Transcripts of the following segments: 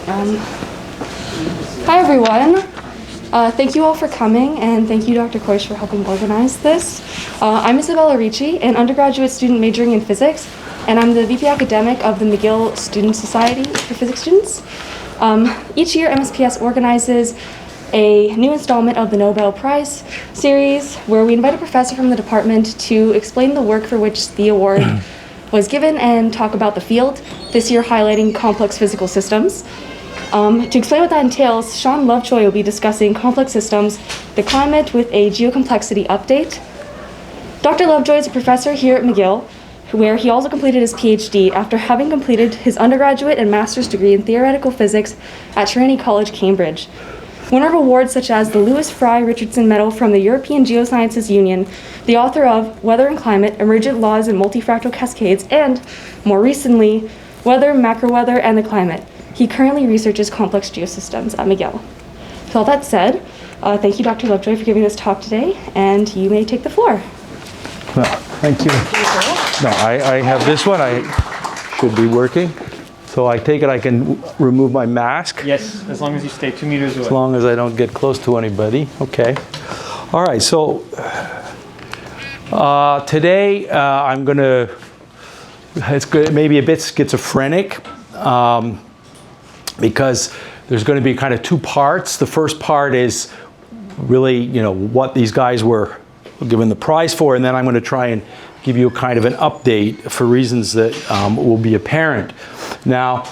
Hi everyone. Thank you all for coming, and thank you, Dr. Koish, for helping organize this. I'm Isabella Ricci, an undergraduate student majoring in physics, and I'm the VP academic of the McGill Student Society for Physics Students. Each year, MSPS organizes a new installment of the Nobel Prize series, where we invite a professor from the department to explain the work for which the award was given and talk about the field, this year highlighting complex physical systems. To explain what that entails, Sean Lovejoy will be discussing complex systems, the climate with a geocomplexity update. Dr. Lovejoy is a professor here at McGill, where he also completed his PhD after having completed his undergraduate and master's degree in theoretical physics at Trinity College, Cambridge. Winner of awards such as the Lewis Fry Richardson Medal from the European Geosciences Union, the author of Weather and Climate, Emergent Laws and Multifractal Cascades, and, more recently, Weather, Macroweather, and the Climate. He currently researches complex geosystems at McGill. With all that said, thank you, Dr. Lovejoy, for giving this talk today, and you may take the floor. Well, thank you. No, I have this one. I should be working. So I take it I can remove my mask? Yes, as long as you stay 2 meters away. As long as I don't get close to anybody. Okay. All right, so today I'm going to, it's good, maybe a bit schizophrenic, because there's going to be kind of two parts. The first part is really, what these guys were given the prize for, and then I'm going to try and give you a kind of an update for reasons that will be apparent. Now,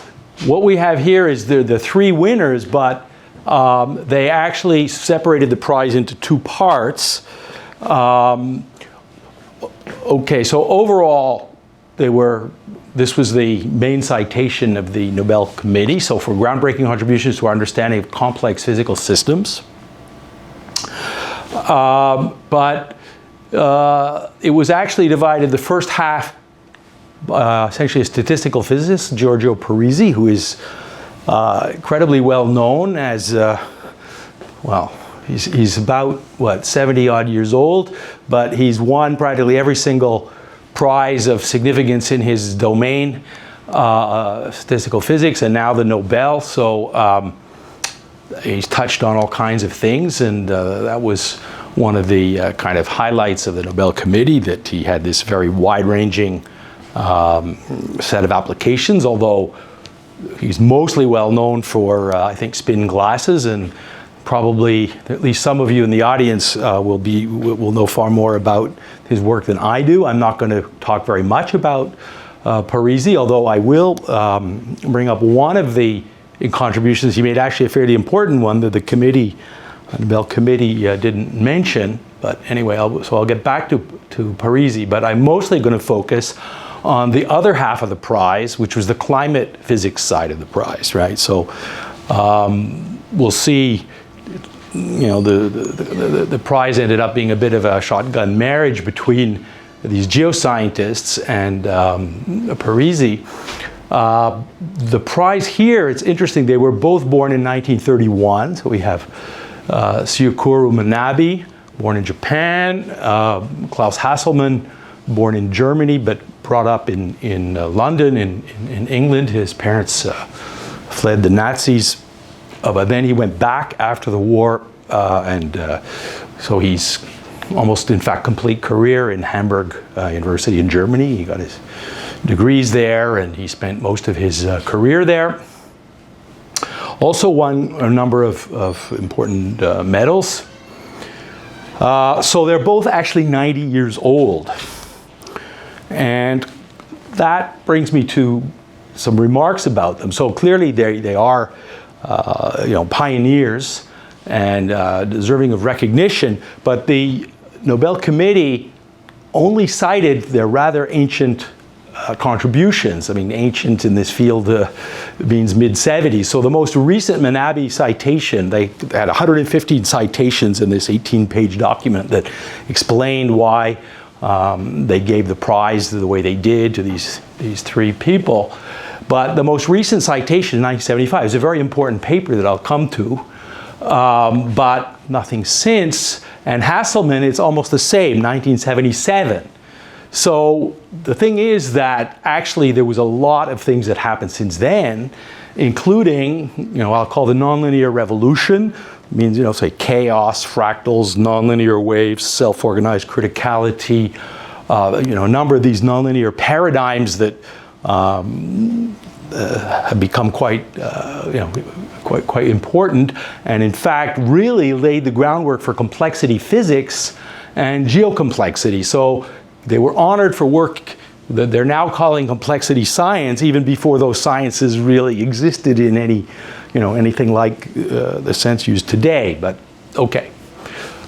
what we have here is the three winners, but they actually separated the prize into two parts. Okay, so overall, this was the main citation of the Nobel Committee, so for groundbreaking contributions to our understanding of complex physical systems. But it was actually divided, the first half, essentially a statistical physicist, Giorgio Parisi, who is incredibly well known as, he's about, 70 odd years old, but he's won practically every single prize of significance in his domain, statistical physics, and now the Nobel. So he's touched on all kinds of things, and that was one of the kind of highlights of the Nobel Committee, that he had this very wide-ranging set of applications, although he's mostly well known for, I think, spin glasses, and probably at least some of you in the audience will know far more about his work than I do. I'm not going to talk very much about Parisi, although I will bring up one of the contributions he made, actually a fairly important one that the Nobel Committee didn't mention. But anyway, so I'll get back to Parisi, but I'm mostly going to focus on the other half of the prize, which was the climate physics side of the prize, right? So we'll see. The prize ended up being a bit of a shotgun marriage between these geoscientists and Parisi. The prize here, it's interesting, they were both born in 1931. So we have Syukoro Manabe, born in Japan, Klauss Hasselmann, born in Germany, but brought up in London, in England. His parents fled the Nazis. But then he went back after the war, so he's almost, in fact, complete career in Hamburg University in Germany. He got his degrees there, and he spent most of his career there. Also won a number of important medals. So they're both actually 90 years old. And that brings me to some remarks about them. So clearly they are pioneers and deserving of recognition, but the Nobel Committee only cited their rather ancient contributions. I mean, ancient in this field means mid-70s. So the most recent Manabe citation, they had 115 citations in this 18-page document that explained why they gave the prize the way they did to these three people. But the most recent citation in 1975 is a very important paper that I'll come to, but nothing since. And Haselman, it's almost the same, 1977. So the thing is that actually there was a lot of things that happened since then, including, I'll call the nonlinear revolution. It means, say chaos, fractals, nonlinear waves, self-organized criticality, a number of these nonlinear paradigms that have become quite important, and in fact really laid the groundwork for complexity physics and geocomplexity. So they were honored for work that they're now calling complexity science, even before those sciences really existed in anything like the sense used today. But okay.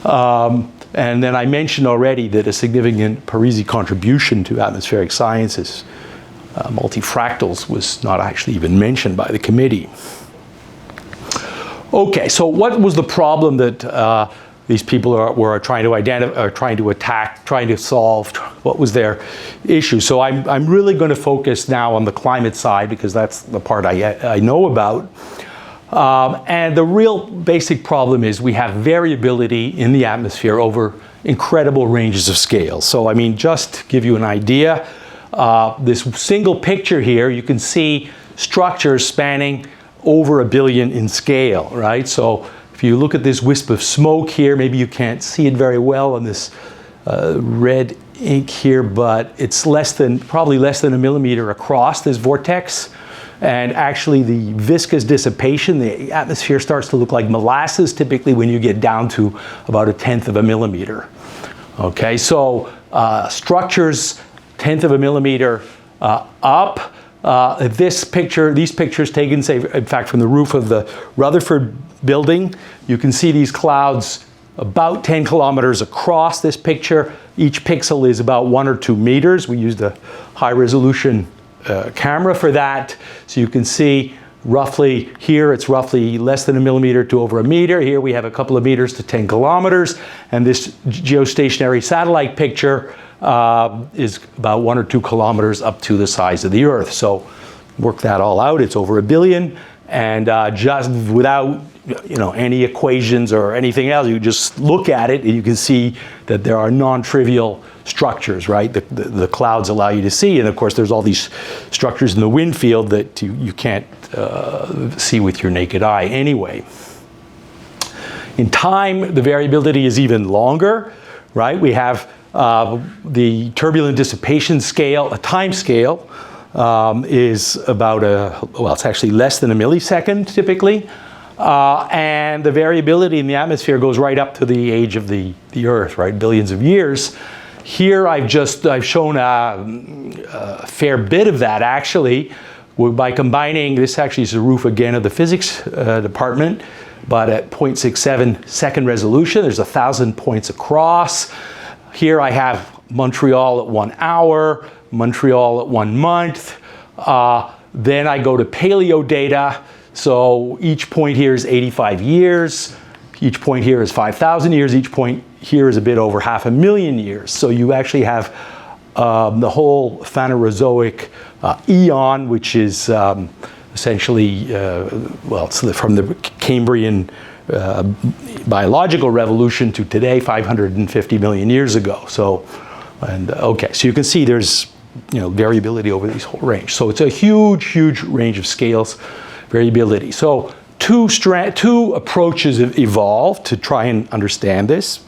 And then I mentioned already that a significant Parisi contribution to atmospheric sciences, multifractals, was not actually even mentioned by the committee. Okay, so what was the problem that these people were trying to identify, or trying to attack, trying to solve? What was their issue? So I'm really going to focus now on the climate side, because that's the part I know about. And the real basic problem is we have variability in the atmosphere over incredible ranges of scale. So just to give you an idea, this single picture here, you can see structures spanning over 1 billion in scale, right? So if you look at this wisp of smoke here, maybe you can't see it very well on this red ink here, but it's probably less than 1 millimeter across this vortex. And actually the viscous dissipation, the atmosphere starts to look like molasses typically when you get down to about 1/10 of a millimeter. Okay, so structures 1/10 of a millimeter up. These pictures taken, say, in fact, from the roof of the Rutherford building, you can see these clouds about 10 kilometers across this picture. Each pixel is about 1 or 2 meters. We used a high resolution camera for that. So you can see roughly here, it's roughly less than 1 millimeter to over 1 meter. Here we have a couple of meters to 10 kilometers. And this geostationary satellite picture is about 1 or 2 kilometers up to the size of the Earth. So work that all out, it's over 1 billion. And just without any equations or anything else, you just look at it and you can see that there are non-trivial structures, right? The clouds allow you to see, and of course there's all these structures in the wind field that you can't see with your naked eye anyway. In time, the variability is even longer, right? We have the turbulent dissipation scale, a time scale, is about it's actually less than a millisecond typically. And the variability in the atmosphere goes right up to the age of the Earth, right? Billions of years. Here I've shown a fair bit of that actually by combining, this actually is the roof again of the physics department, but at 0.67 second resolution, there's 1,000 points across. Here I have Montreal at 1 hour, Montreal at 1 month. Then I go to paleo data. So each point here is 85 years. Each point here is 5,000 years. Each point here is a bit over 500,000 years. So you actually have the whole Phanerozoic eon, which is essentially, it's from the Cambrian biological revolution to today, 550 million years ago. So, so you can see there's variability over this whole range. So it's a huge range of scales, variability. So two approaches have evolved to try and understand this.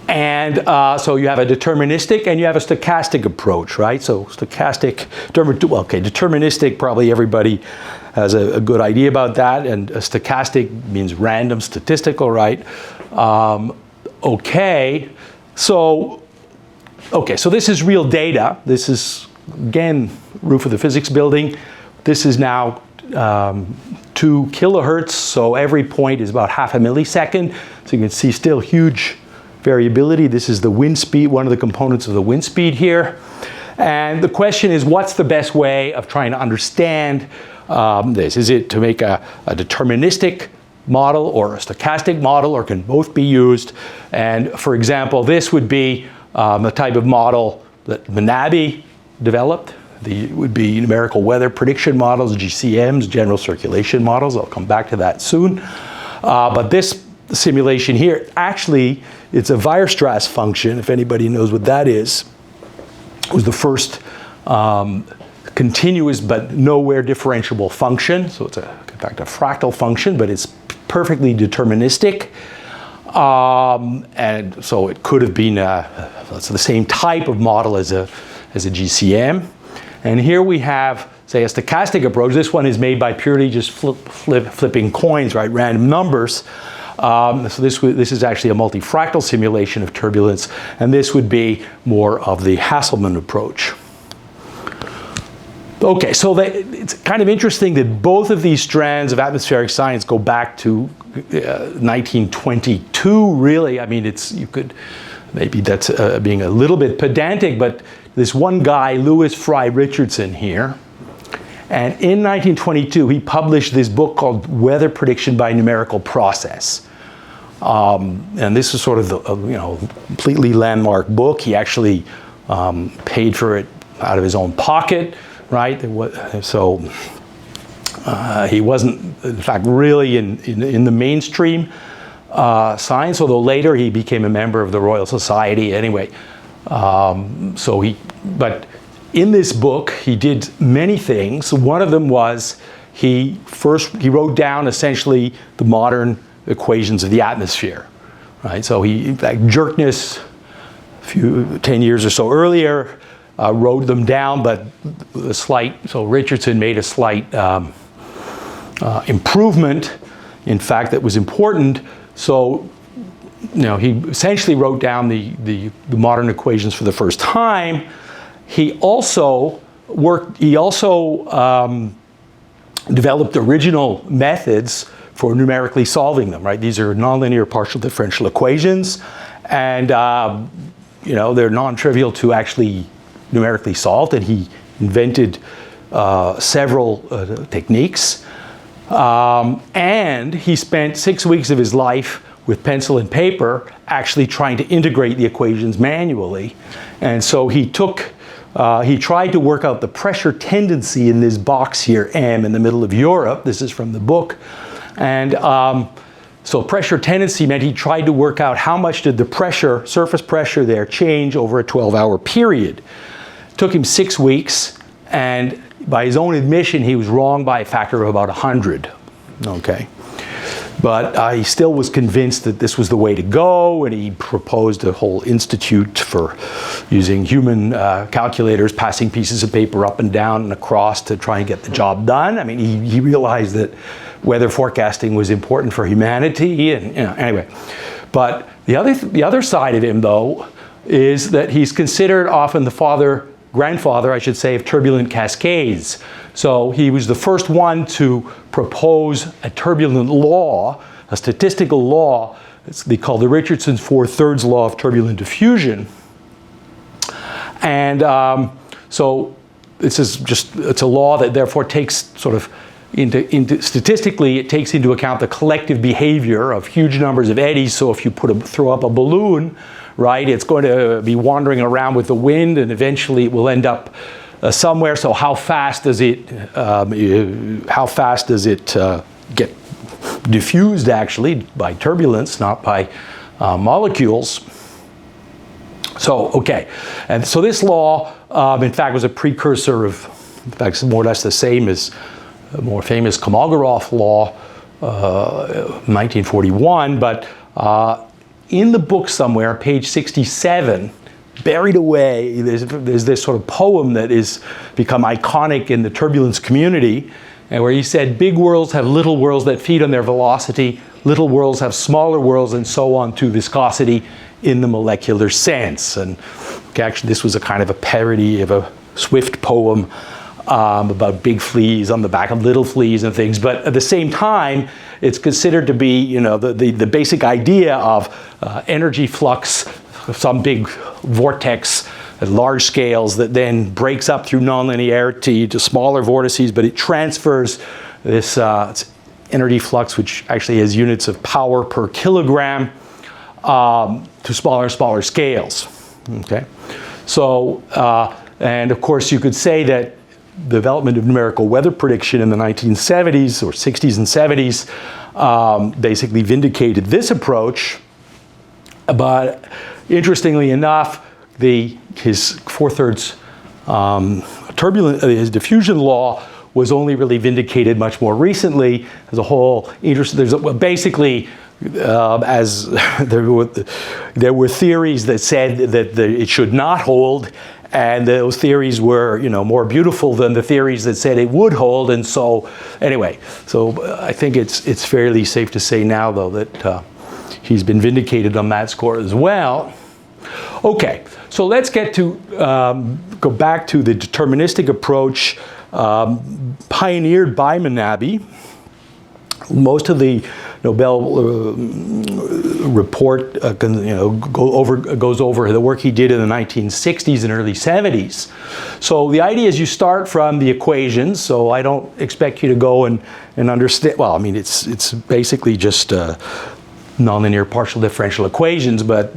And so you have a deterministic and you have a stochastic approach, right? So deterministic, probably everybody has a good idea about that. And a stochastic means random, statistical, right? So this is real data. This is, again, roof of the physics building. This is now 2 kilohertz, so every point is about half a millisecond. So you can see still huge variability. This is the wind speed, one of the components of the wind speed here. And the question is, what's the best way of trying to understand this? Is it to make a deterministic model or a stochastic model, or can both be used? And for example, this would be the type of model that Manabe developed. It would be numerical weather prediction models, GCMs, general circulation models. I'll come back to that soon. But this simulation here, actually, it's a Weierstrass function, if anybody knows what that is. was the first continuous but nowhere differentiable function. So it's in fact a fractal function, but it's perfectly deterministic. And so it could have been it's the same type of model as a GCM. And here we have, say, a stochastic approach. This one is made by purely just flipping coins, right, random numbers. So this is actually a multifractal simulation of turbulence, and this would be more of the Hasselmann approach. Okay, so it's kind of interesting that both of these strands of atmospheric science go back to 1922, really. I mean, maybe that's being a little bit pedantic, but this one guy, Fry Richardson here, and in 1922 he published this book called Weather Prediction by Numerical Process. And this is sort of the completely landmark book. He actually paid for it out of his own pocket, right? So he wasn't, in fact, really in the mainstream science, although later he became a member of the Royal Society anyway. But in this book, he did many things. One of them was he wrote down essentially the modern equations of the atmosphere, right? So in fact, Jerkness, 10 years or so earlier, wrote them down, but so Richardson made a slight improvement, in fact, that was important. So he essentially wrote down the modern equations for the first time. He also developed original methods for numerically solving them, right? These are nonlinear partial differential equations, and they're non-trivial to actually numerically solve, and he invented several techniques. And he spent 6 weeks of his life with pencil and paper actually trying to integrate the equations manually. And so he tried to work out the pressure tendency in this box here, M, in the middle of Europe. This is from the book. And so pressure tendency meant he tried to work out how much did the pressure, surface pressure there, change over a 12-hour period. It took him 6 weeks, and by his own admission, he was wrong by a factor of about 100. Okay. But he still was convinced that this was the way to go, and he proposed a whole institute for using human calculators, passing pieces of paper up and down and across to try and get the job done. I mean, he realized that weather forecasting was important for humanity, and anyway. But the other side of him, though, is that he's considered often the grandfather, I should say, of turbulent cascades. So he was the first one to propose a turbulent law, a statistical law. It's called the Richardson's 4/3 law of turbulent diffusion. And so this is it's a law that therefore takes sort of statistically, it takes into account the collective behavior of huge numbers of eddies. So if you throw up a balloon, right, it's going to be wandering around with the wind, and eventually it will end up somewhere. So how fast does it get diffused actually by turbulence, not by molecules? So okay, and so this law, in fact, was a precursor of, in fact, more or less the same as a more famous Kolmogorov law, 1941. But in the book somewhere, page 67. Buried away, there's this sort of poem that is become iconic in the turbulence community, and where he said, big worlds have little worlds that feed on their velocity, little worlds have smaller worlds, and so on to viscosity in the molecular sense. And actually this was a kind of a parody of a Swift poem about big fleas on the back of little fleas and things, but at the same time, it's considered to be, the basic idea of energy flux, some big vortex at large scales that then breaks up through nonlinearity to smaller vortices, but it transfers this energy flux, which actually has units of power per kilogram, to smaller and smaller scales. Okay, so and of course you could say that the development of numerical weather prediction in the 1970s or 60s and 70s basically vindicated this approach. But interestingly enough, his 4/3 turbulence, his diffusion law was only really vindicated much more recently. As a whole interest, basically as there were theories that said that it should not hold, and those theories were, more beautiful than the theories that said it would hold. And so, anyway, I think it's fairly safe to say now, though, that he's been vindicated on that score as well. Okay, so let's get to go back to the deterministic approach pioneered by Manabe. Most of the Nobel report goes over the work he did in the 1960s and early 70s. So the idea is you start from the equations. So I don't expect you to go and understand. Well, I mean, it's basically just nonlinear partial differential equations, but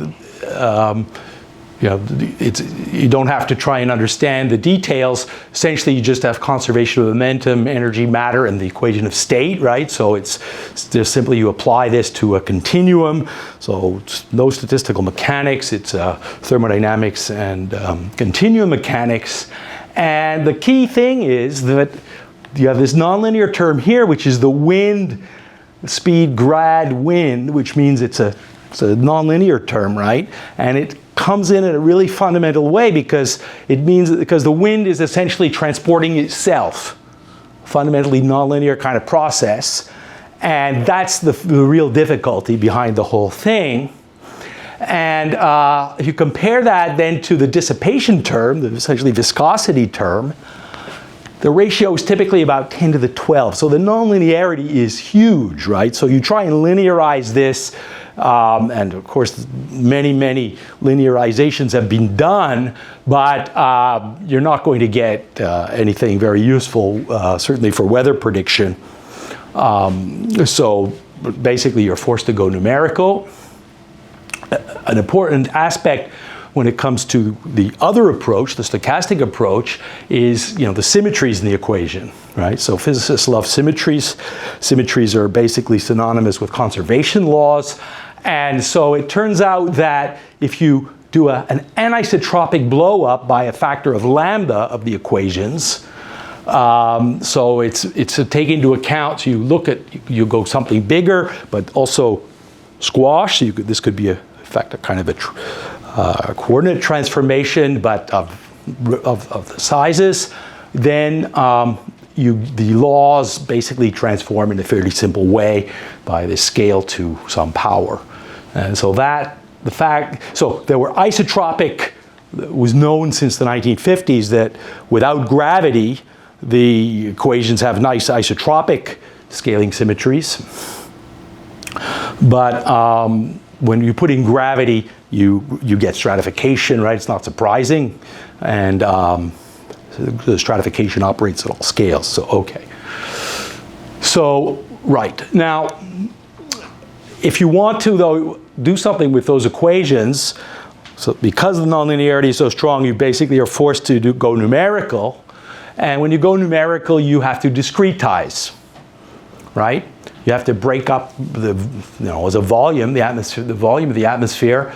you don't have to try and understand the details. Essentially, you just have conservation of momentum, energy, matter, and the equation of state, right? So it's just simply you apply this to a continuum. So it's no statistical mechanics. It's thermodynamics and continuum mechanics. And the key thing is that you have this nonlinear term here, which is the wind speed grad wind, which means it's a nonlinear term, right? And it comes in a really fundamental way because the wind is essentially transporting itself, fundamentally nonlinear kind of process, and that's the real difficulty behind the whole thing. And if you compare that then to the dissipation term, the essentially viscosity term, the ratio is typically about 10 to the 12. So the nonlinearity is huge, right? So you try and linearize this, and of course many linearizations have been done, but you're not going to get anything very useful, certainly for weather prediction. So basically you're forced to go numerical. An important aspect when it comes to the other approach, the stochastic approach, is the symmetries in the equation, right? So physicists love symmetries. Symmetries are basically synonymous with conservation laws. And so it turns out that if you do an anisotropic blow up by a factor of lambda of the equations, so it's to take into account, so you go something bigger, but also squash. So this could be a kind of a coordinate transformation, but of the sizes, then the laws basically transform in a fairly simple way by the scale to some power. And so so there were isotropic, it was known since the 1950s that without gravity, the equations have nice isotropic scaling symmetries. But when you put in gravity, you get stratification, right? It's not surprising. And the stratification operates at all scales, so okay. So, right. Now, if you want to, though, do something with those equations, so because the nonlinearity is so strong, you basically are forced to go numerical. And when you go numerical, you have to discretize, right? You have to break up as a volume, the volume of the atmosphere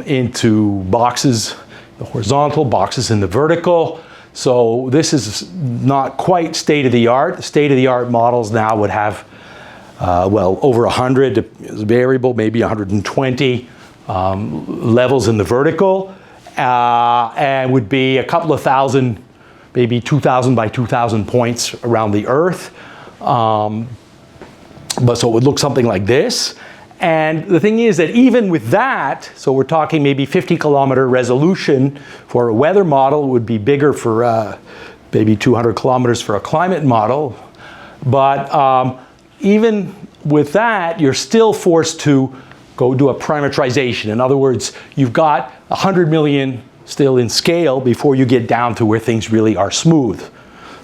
into boxes, the horizontal, boxes in the vertical. So this is not quite state-of-the-art. The state-of-the-art models now would have, over 100, variable, maybe 120 levels in the vertical, and would be a couple of thousand, maybe 2,000 by 2,000 points around the Earth. But so it would look something like this. And the thing is that even with that, so we're talking maybe 50-kilometer resolution for a weather model, would be bigger for maybe 200 kilometers for a climate model. But even with that, you're still forced to go do a parametrization. In other words, you've got 100 million still in scale before you get down to where things really are smooth.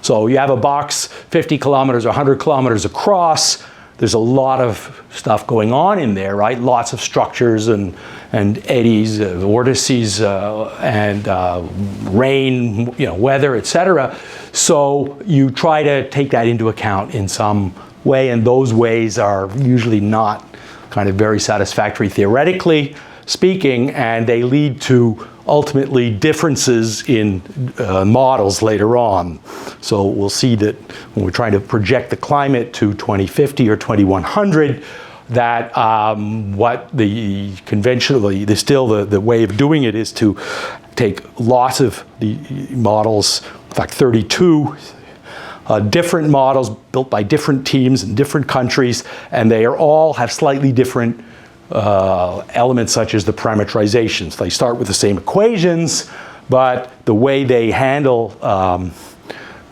So you have a box 50 kilometers or 100 kilometers across. There's a lot of stuff going on in there, right? Lots of structures and eddies, vortices, and rain, weather, etc. So you try to take that into account in some way, and those ways are usually not kind of very satisfactory theoretically speaking, and they lead to ultimately differences in models later on. So we'll see that when we're trying to project the climate to 2050 or 2100, that what the conventionally, the way of doing it is to take lots of the models, in fact 32 different models built by different teams in different countries, and they are all have slightly different elements such as the parameterizations. They start with the same equations, but the way they handle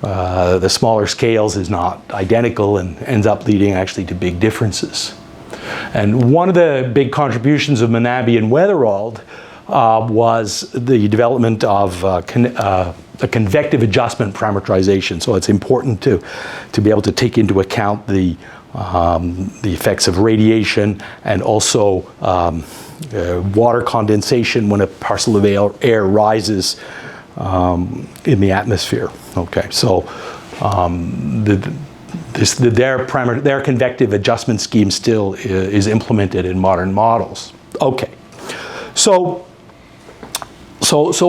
the smaller scales is not identical and ends up leading actually to big differences. And one of the big contributions of Manabe and Weatherald was the development of a convective adjustment parameterization. So it's important to be able to take into account the effects of radiation and also water condensation when a parcel of air rises in the atmosphere. Okay, so their convective adjustment scheme still is implemented in modern models. Okay, so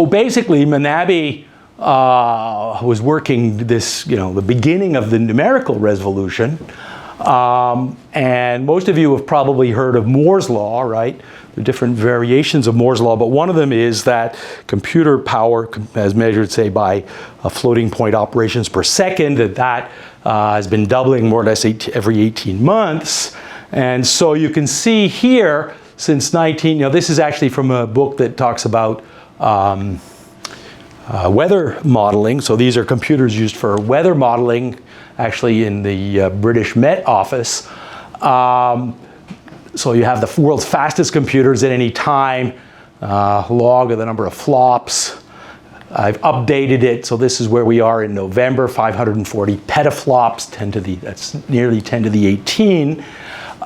basically Manabe was working this, the beginning of the numerical revolution. And most of you have probably heard of Moore's law, right? There are different variations of Moore's law, but one of them is that computer power, as measured, say, by floating point operations per second, that has been doubling more or less every 18 months. And so you can see here, since this is actually from a book that talks about weather modeling. So these are computers used for weather modeling, actually in the British Met Office. So you have the world's fastest computers at any time, log of the number of flops. I've updated it, so this is where we are in November, 540 petaflops, that's nearly 10 to the 18.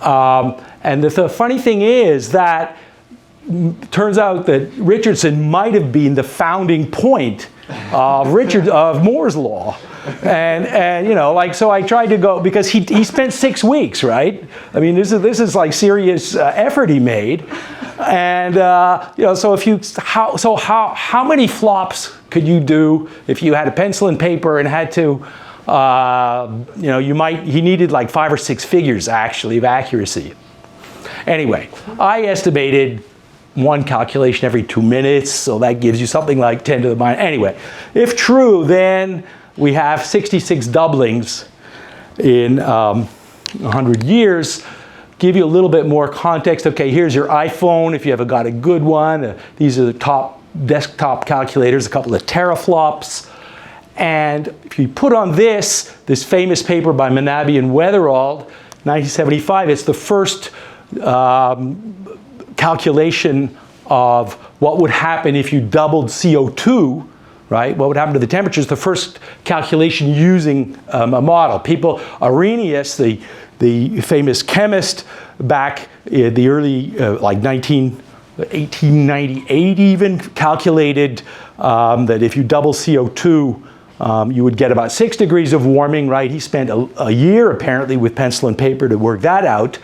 And the funny thing is that turns out that Richardson might have been the founding point of Moore's law. And so I tried to go, because he spent 6 weeks, right? I mean, this is like serious effort he made. And so how many flops could you do if you had a pencil and paper and had to he needed like 5 or 6 figures actually of accuracy. Anyway, I estimated one calculation every 2 minutes, so that gives you something like 10 to the minus. Anyway, if true, then we have 66 doublings in 100 years. Give you a little bit more context. Okay, here's your iPhone, if you ever got a good one. These are the top desktop calculators, a couple of teraflops. And if you put on this famous paper by Manabe and Weatherald, 1975, it's the first calculation of what would happen if you doubled CO2, right? What would happen to the temperatures? The first calculation using a model. Arrhenius, the famous chemist back in the early, 1898 even, calculated that if you double CO2, you would get about 6 degrees of warming, right? He spent a year apparently with pencil and paper to work that out.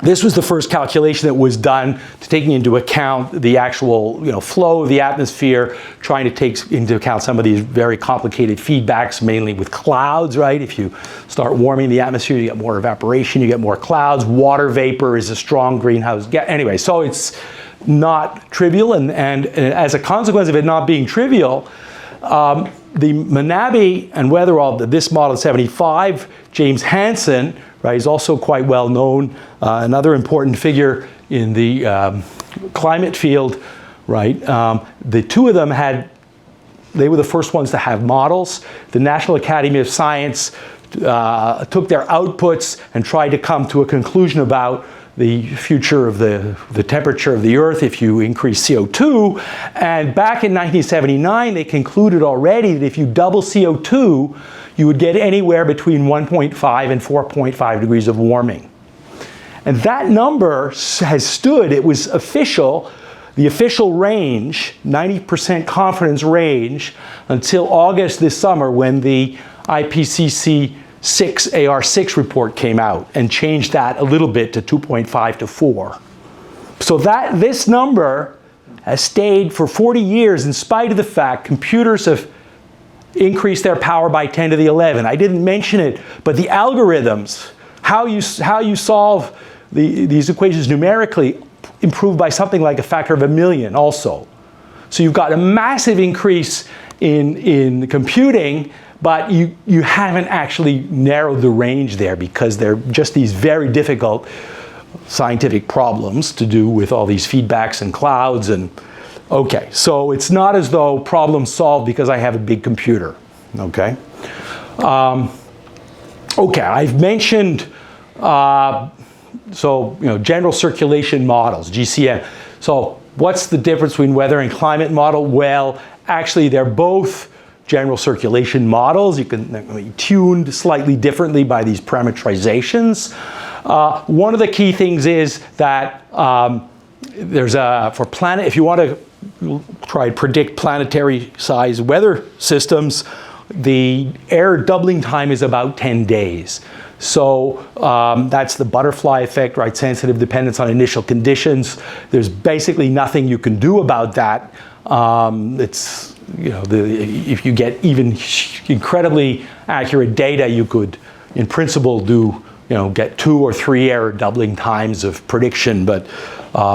This was the first calculation that was done taking into account the actual flow of the atmosphere, trying to take into account some of these very complicated feedbacks, mainly with clouds, right? If you start warming the atmosphere, you get more evaporation, you get more clouds. Water vapor is a strong greenhouse gas. Anyway, so it's not trivial, and as a consequence of it not being trivial, the Manabe and Weatherald, this model 75, James Hansen, right, is also quite well known, another important figure in the climate field, right? The two of them they were the first ones to have models. The National Academy of Science took their outputs and tried to come to a conclusion about the future of the temperature of the Earth if you increase CO2. And back in 1979, they concluded already that if you double CO2, you would get anywhere between 1.5 and 4.5 degrees of warming. And that number has stood, it was official, the official range, 90% confidence range, until August this summer when the IPCC AR6 report came out and changed that a little bit to 2.5 to 4. So this number has stayed for 40 years in spite of the fact computers have increased their power by 10 to the 11. I didn't mention it, but the algorithms, how you solve these equations numerically, improved by something like a factor of 1,000,000 also. So you've got a massive increase in computing, but you haven't actually narrowed the range there because they're just these very difficult scientific problems to do with all these feedbacks and clouds. And okay, so it's not as though problem solved because I have a big computer. Okay. Okay, I've mentioned general circulation models, GCM. So what's the difference between weather and climate model? Well, actually, they're both general circulation models. You can be tuned slightly differently by these parametrizations. One of the key things is that if you want to try and predict planetary size weather systems, the error doubling time is about 10 days. So that's the butterfly effect, right? Sensitive dependence on initial conditions. There's basically nothing you can do about that. If you get even incredibly accurate data, you could, in principle, get 2 or 3 error doubling times of prediction, but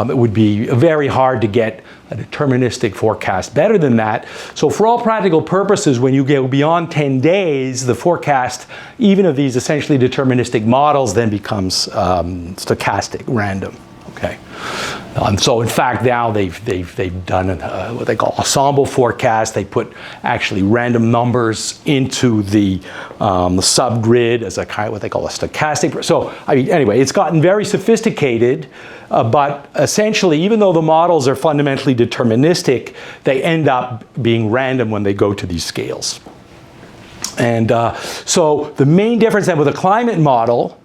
it would be very hard to get a deterministic forecast better than that. So for all practical purposes, when you go beyond 10 days, the forecast, even of these essentially deterministic models, then becomes stochastic, random. Okay. So in fact, now they've done what they call ensemble forecast. They put actually random numbers into the subgrid as a kind of what they call a stochastic. So anyway, it's gotten very sophisticated, but essentially, even though the models are fundamentally deterministic, they end up being random when they go to these scales. And so the main difference then with a climate model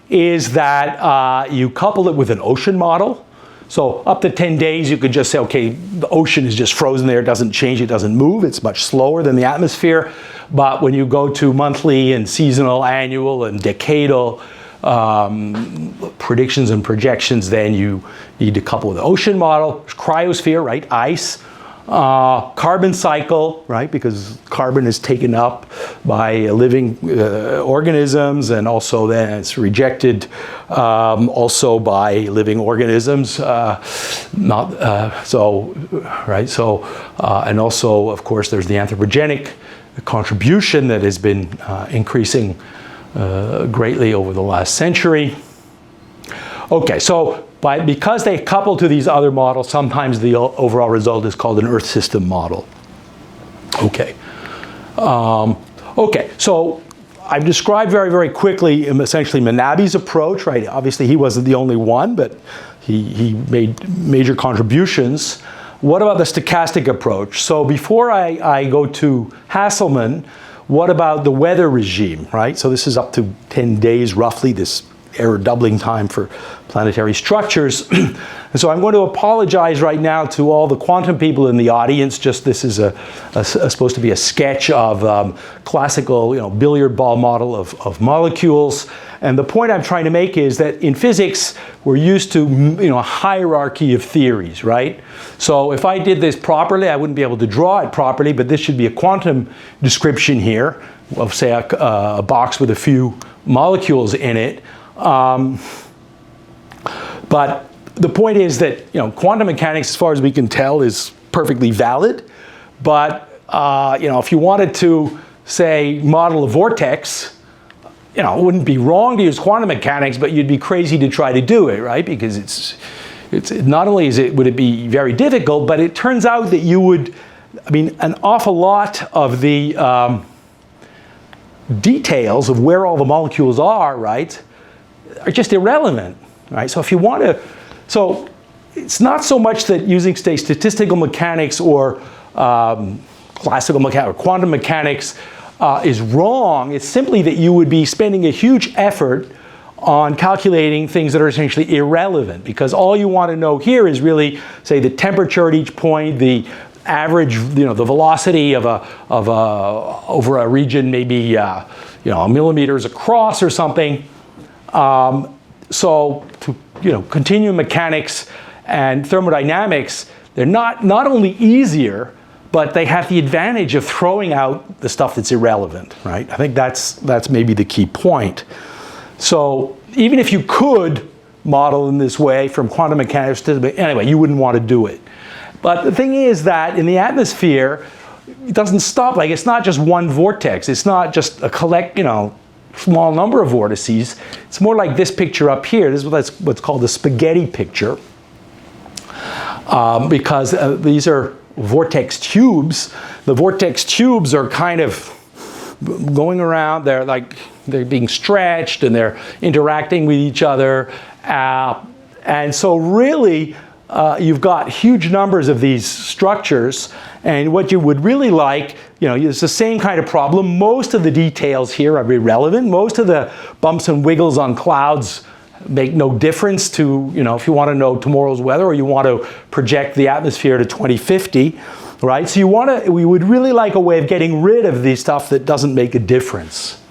is that you couple it with an ocean model. So up to 10 days, you could just say, okay, the ocean is just frozen there. It doesn't change. It doesn't move. It's much slower than the atmosphere. But when you go to monthly and seasonal, annual, and decadal predictions and projections, then you need to couple with the ocean model. Cryosphere, right? Ice. Carbon cycle, right? Because carbon is taken up by living organisms, and also then it's rejected also by living organisms. And also, of course, there's the anthropogenic contribution that has been increasing greatly over the last century. Okay, so because they couple to these other models, sometimes the overall result is called an Earth system model. Okay. Okay, so I've described very, very quickly essentially Manabe's approach, right? Obviously, he wasn't the only one, but he made major contributions. What about the stochastic approach? So before I go to Haselman, what about the weather regime, right? So this is up to 10 days roughly, this error doubling time for planetary structures. And so I'm going to apologize right now to all the quantum people in the audience. Just this is supposed to be a sketch of classical, billiard ball model of molecules. And the point I'm trying to make is that in physics, we're used to a hierarchy of theories, right? So if I did this properly, I wouldn't be able to draw it properly, but this should be a quantum description here of, say, a box with a few molecules in it. But the point is that quantum mechanics, as far as we can tell, is perfectly valid. But if you wanted to, say, model a vortex, it wouldn't be wrong to use quantum mechanics, but you'd be crazy to try to do it, right? Because it's not only would it be very difficult, but it turns out that you would, an awful lot of the details of where all the molecules are, right, are just irrelevant, right? So if you want to, so it's not so much that using, say, statistical mechanics or classical mechanics or quantum mechanics is wrong. It's simply that you would be spending a huge effort on calculating things that are essentially irrelevant, because all you want to know here is really, say, the temperature at each point, the average, the velocity of over a region, maybe millimeters across or something. So to continuum mechanics And thermodynamics, they're not only easier, but they have the advantage of throwing out the stuff that's irrelevant, right? I think that's maybe the key point. So even if you could model in this way from quantum mechanics to, anyway, you wouldn't want to do it. But the thing is that in the atmosphere, it doesn't stop. Like, it's not just one vortex. It's not just a small number of vortices. It's more like this picture up here. This is what's called the spaghetti picture, because these are vortex tubes. The vortex tubes are kind of going around. They're being stretched and they're interacting with each other. And so really, you've got huge numbers of these structures, and what you would really like, it's the same kind of problem. Most of the details here are irrelevant. Most of the bumps and wiggles on clouds make no difference to, if you want to know tomorrow's weather or you want to project the atmosphere to 2050, right? So we would really like a way of getting rid of the stuff that doesn't make a difference.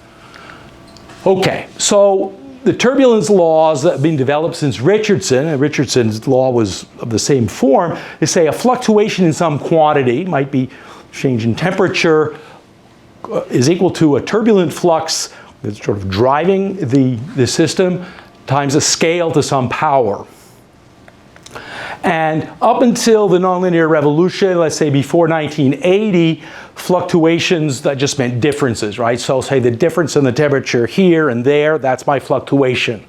Okay, so the turbulence laws that have been developed since Richardson, and Richardson's law was of the same form, is say a fluctuation in some quantity, might be change in temperature, is equal to a turbulent flux that's sort of driving the system times a scale to some power. And up until the nonlinear revolution, let's say before 1980, fluctuations, that just meant differences, right? So say the difference in the temperature here and there, that's my fluctuation.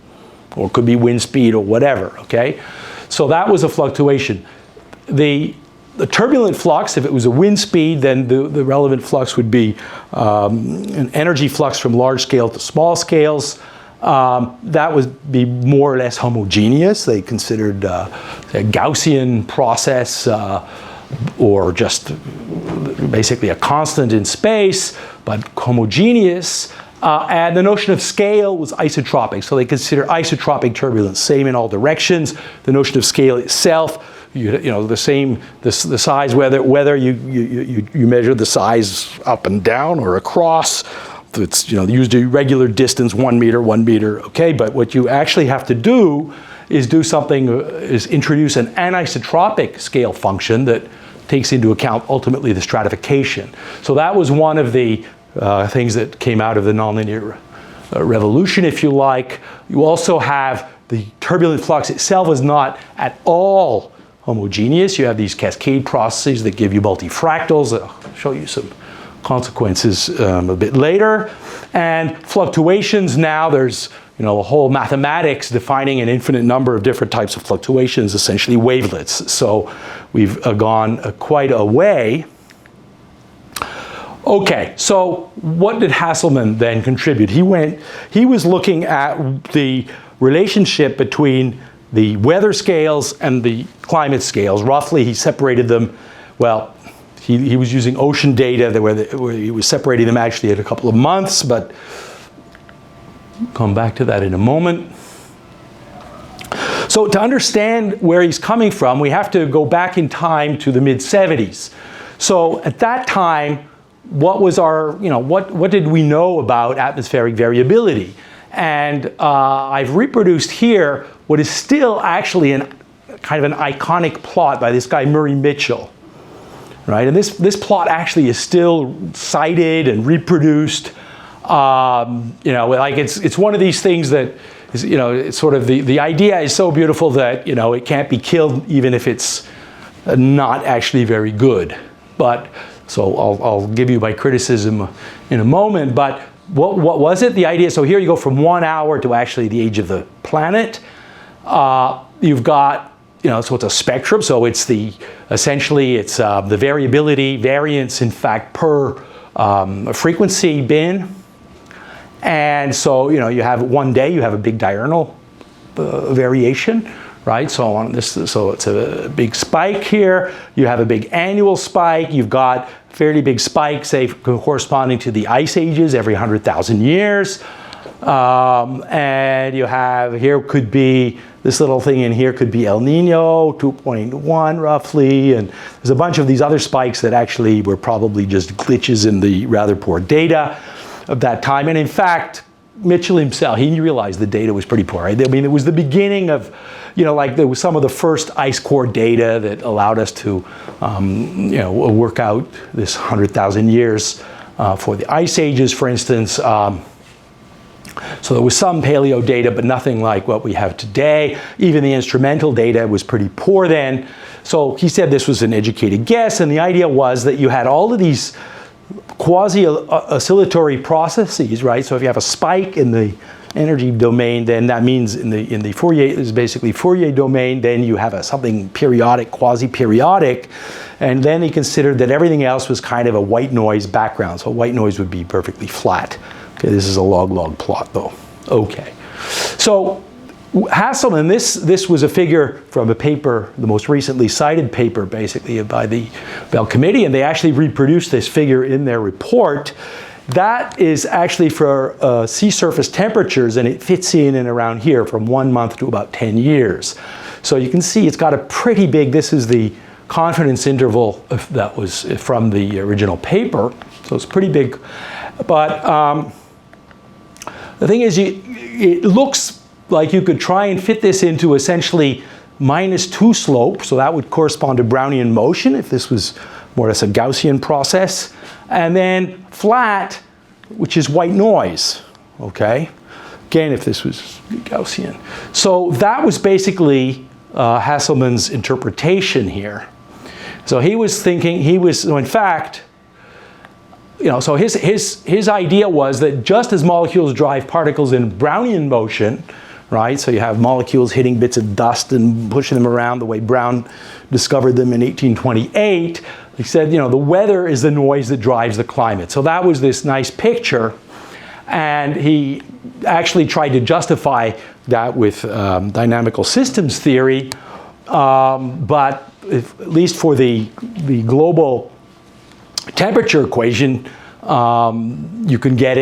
Or it could be wind speed or whatever, okay? So that was a fluctuation. The turbulent flux, if it was a wind speed, then the relevant flux would be an energy flux from large scale to small scales. That would be more or less homogeneous. They considered a Gaussian process or just basically a constant in space, but homogeneous. And the notion of scale was isotropic. So they consider isotropic turbulence, same in all directions. The notion of scale itself, the same, the size, whether you measure the size up and down or across. It's used a regular distance, 1 meter, okay? But what you actually have to do is introduce an anisotropic scale function that takes into account ultimately the stratification. So that was one of the things that came out of the nonlinear revolution, if you like. You also have the turbulent flux itself is not at all homogeneous. You have these cascade processes that give you multifractals. I'll show you some consequences a bit later. And fluctuations, now there's a whole mathematics defining an infinite number of different types of fluctuations, essentially wavelets. So we've gone quite a way. Okay, so what did Hasselmann then contribute? He was looking at the relationship between the weather scales and the climate scales. Roughly, he separated them, well, he was using ocean data where he was separating them actually at a couple of months, but come back to that in a moment. So to understand where he's coming from, we have to go back in time to the mid-70s. So at that time, what was what did we know about atmospheric variability? And I've reproduced here what is still actually kind of an iconic plot by this guy Murray Mitchell. Right, and this plot actually is still cited and reproduced. Like it's one of these things that is, it's sort of the idea is so beautiful that it can't be killed even if it's not actually very good. But so I'll give you my criticism in a moment. But what was it? The idea. So here you go from 1 hour to actually the age of the planet. You've got. So it's a spectrum. So it's essentially the variance, in fact, per frequency bin. And so, you have one day, you have a big diurnal variation, right? So it's a big spike here. You have a big annual spike. You've got fairly big spikes, say, corresponding to the ice ages every 100,000 years. And you have, here could be, this little thing in here could be El Nino, 2.1 roughly, and there's a bunch of these other spikes that actually were probably just glitches in the rather poor data of that time. And in fact, Mitchell himself, he realized the data was pretty poor, right? I mean, it was the beginning of, like there was some of the first ice core data that allowed us to, work out this 100,000 years for the ice ages, for instance. So there was some paleo data, but nothing like what we have today. Even the instrumental data was pretty poor then. So he said this was an educated guess, and the idea was that you had all of these quasi-oscillatory processes, right? So if you have a spike in the energy domain, then that means in the Fourier, is basically Fourier domain, then you have something periodic, quasi-periodic, and then he considered that everything else was kind of a white noise background. So white noise would be perfectly flat. Okay, this is a log-log plot though. Okay, so Haselman, this was a figure from a paper, the most recently cited paper basically by the Nobel Committee, and they actually reproduced this figure in their report. That is actually for sea surface temperatures, and it fits in and around here from 1 month to about 10 years. So you can see it's got a pretty big, this is the confidence interval that was from the original paper, so it's pretty big. But the thing is, it looks like you could try and fit this into essentially -2 slope, so that would correspond to Brownian motion if this was more or less a Gaussian process, and then flat, which is white noise, okay? Again, if this was Gaussian. So that was basically Hasselmann's interpretation here. So he was thinking, in fact, so his idea was that just as molecules drive particles in Brownian motion, right? So you have molecules hitting bits of dust and pushing them around the way Brown discovered them in 1828. He said, the weather is the noise that drives the climate. So that was this nice picture. And he actually tried to justify that with dynamical systems theory. But at least for the global temperature equation, you can get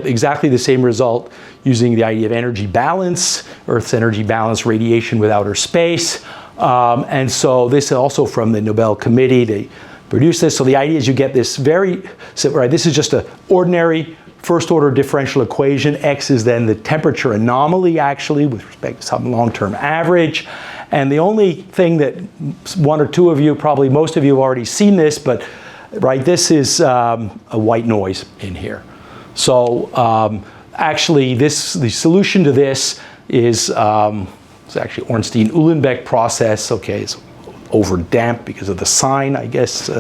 exactly the same result using the idea of energy balance, Earth's energy balance radiation with outer space. And so this is also from the Nobel Committee. They produced this. So the idea is you get this this is just an ordinary first order differential equation. X is then the temperature anomaly actually with respect to some long-term average. And the only thing that one or two of you, probably most of you have already seen this, but this is a white noise in here. So actually the solution to this is it's actually Ornstein-Uhlenbeck process. Okay, it's over damped because of the sign, I guess,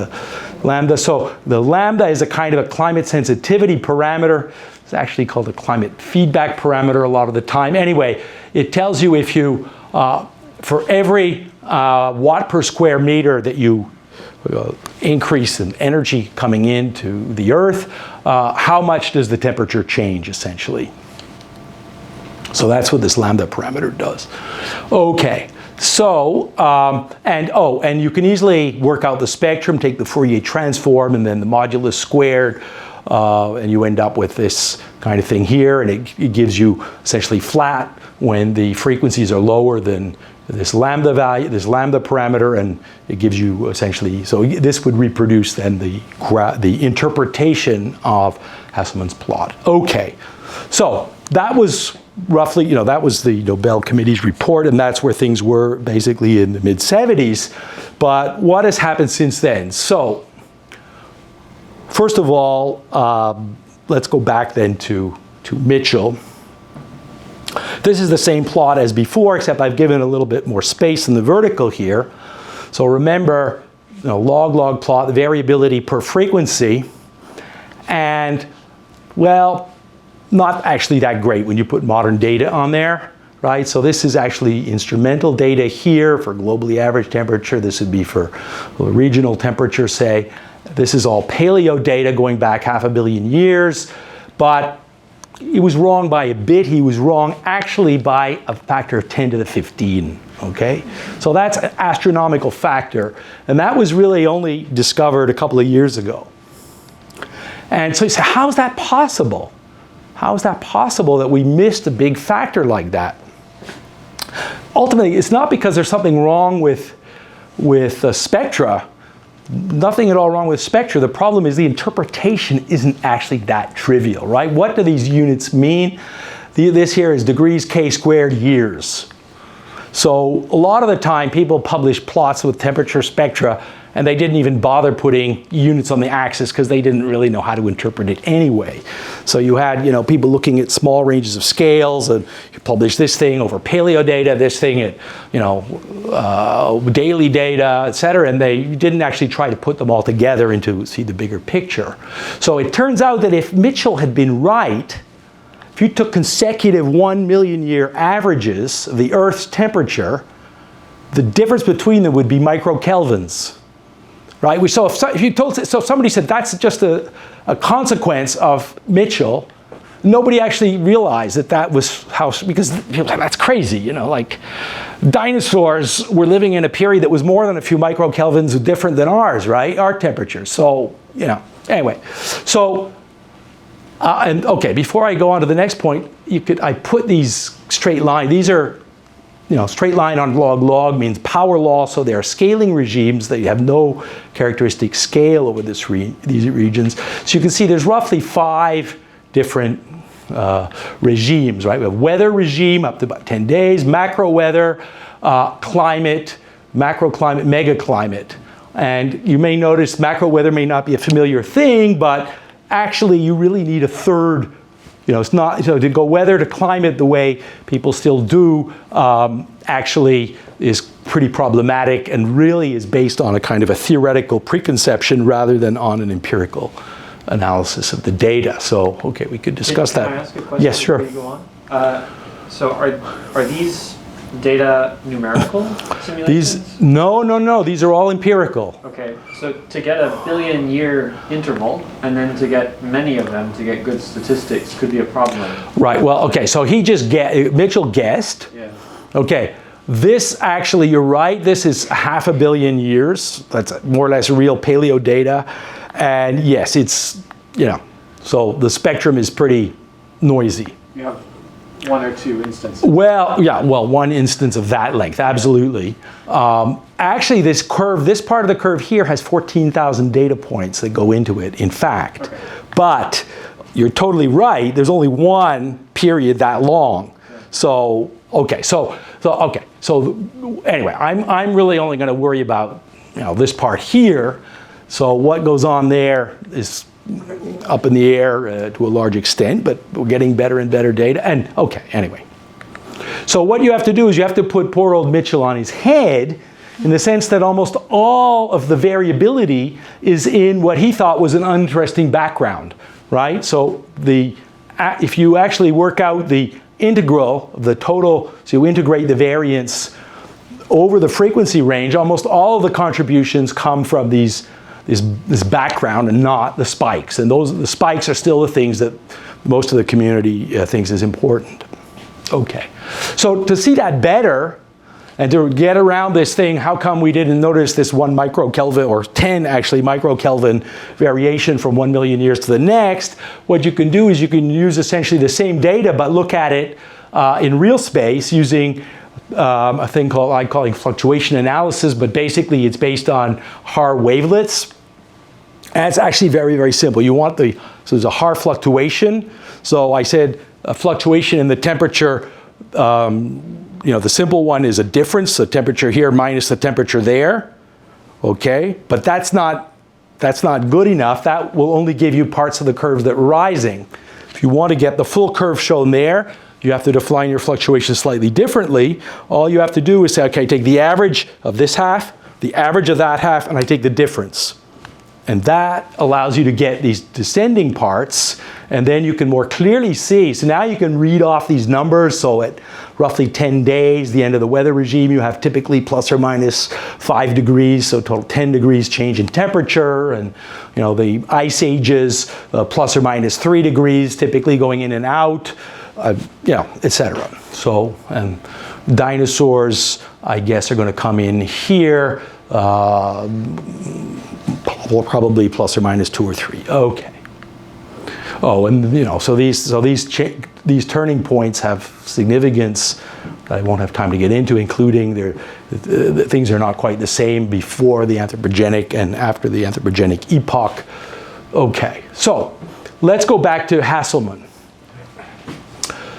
lambda. So the lambda is a kind of a climate sensitivity parameter. It's actually called a climate feedback parameter a lot of the time. Anyway, it tells you if you, for every watt per square meter that you increase in energy coming into the Earth, how much does the temperature change essentially? So that's what this lambda parameter does. Okay, so, and you can easily work out the spectrum, take the Fourier transform and then the modulus squared, and you end up with this kind of thing here, and it gives you essentially flat when the frequencies are lower than this lambda value, this lambda parameter, and it gives you essentially, so this would reproduce then the interpretation of Hasselmann's plot. Okay, so that was roughly, that was the Nobel Committee's report, and that's where things were basically in the mid-70s. But what has happened since then? So, first of all, let's go back then to Mitchell. This is the same plot as before, except I've given a little bit more space in the vertical here. So remember, log-log plot, the variability per frequency, and, well, not actually that great when you put modern data on there, right? So this is actually instrumental data here for globally average temperature. This would be for regional temperature, say. This is all paleo data going back 500 million years, but he was wrong by a bit. He was wrong actually by a factor of 10 to the 15, okay? So that's an astronomical factor, and that was really only discovered a couple of years ago. And so you say, how is that possible? How is that possible that we missed a big factor like that? Ultimately, it's not because there's something wrong with spectra. nothing at all wrong with spectra. The problem is the interpretation isn't actually that trivial, right? What do these units mean? This here is degrees K squared years. So a lot of the time people publish plots with temperature spectra and they didn't even bother putting units on the axis because they didn't really know how to interpret it anyway. So you had, people looking at small ranges of scales, and you publish this thing over paleo data, this thing at, daily data, et cetera, and they didn't actually try to put them all together into see the bigger picture. So it turns out that if Mitchell had been right, if you took consecutive 1 million year averages of the Earth's temperature, the difference between them would be microkelvins. Right? So if somebody said that's just a consequence of Mitchell, nobody actually realized that was how, because people said, that's crazy, like dinosaurs were living in a period that was more than a few microkelvins different than ours, right? Our temperature. So, anyway. So, and okay, before I go on to the next point, I put these straight line, these are straight line on log means power law, so they are scaling regimes. They have no characteristic scale over these regions. So you can see there's roughly 5 different regimes, right? We have weather regime up to about 10 days, macro weather, climate, macroclimate, megaclimate. And you may notice macro weather may not be a familiar thing, but actually you really need a third. It's not, to go weather to climate the way people still do actually is pretty problematic and really is based on a kind of a theoretical preconception rather than on an empirical analysis of the data. So, okay, we could discuss that. Can I ask a question? Yes, sure. Before you go on? So are these data numerical simulations? No. These are all empirical. Okay, so to get a billion-year interval and then to get many of them to get good statistics could be a problem. Right. Well, okay. So Mitchell guessed. Yeah. Okay. This actually, you're right. This is 500 million years. That's more or less real paleo data, and yes, it's so the spectrum is pretty noisy. Yeah. 1 or 2 instances. Well, yeah, one instance of that length, absolutely. Actually, this part of the curve here has 14,000 data points that go into it, in fact. Okay. But you're totally right, there's only one period that long. Yeah. So anyway, I'm really only going to worry about this part here. So what goes on there is up in the air to a large extent, but we're getting better and better data. And okay, anyway. So what you have to do is you have to put poor old Mitchell on his head in the sense that almost all of the variability is in what he thought was an uninteresting background, right? So if you actually work out the integral of the total, so you integrate the variance over the frequency range, almost all of the contributions come from this background and not the spikes. And the spikes are still the things that most of the community thinks is important. Okay, so to see that better and to get around this thing, how come we didn't notice this 1 microkelvin or 10 actually microkelvin variation from 1 million years to the next? What you can do is you can use essentially the same data but look at it in real space using a thing I'm calling fluctuation analysis, but basically it's based on Haar wavelets. And it's actually very, very simple. So there's a Haar fluctuation. So I said a fluctuation in the temperature, the simple one is a difference, the temperature here minus the temperature there. Okay, but that's not good enough. That will only give you parts of the curve that are rising. If you want to get the full curve shown there, you have to define your fluctuation slightly differently. All you have to do is say, okay, take the average of this half, the average of that half, and I take the difference. And that allows you to get these descending parts, and then you can more clearly see. So now you can read off these numbers. So at roughly 10 days, the end of the weather regime, you have typically plus or minus 5 degrees, so total 10 degrees change in temperature. And the ice ages, plus or minus 3 degrees, typically going in and out, etc. So, and dinosaurs, I guess, are going to come in here. Probably plus or minus 2 or 3. Okay. Oh, and so these turning points have significance that I won't have time to get into, including the things are not quite the same before the anthropogenic and after the anthropogenic epoch. Okay, so let's go back to Hasselmann.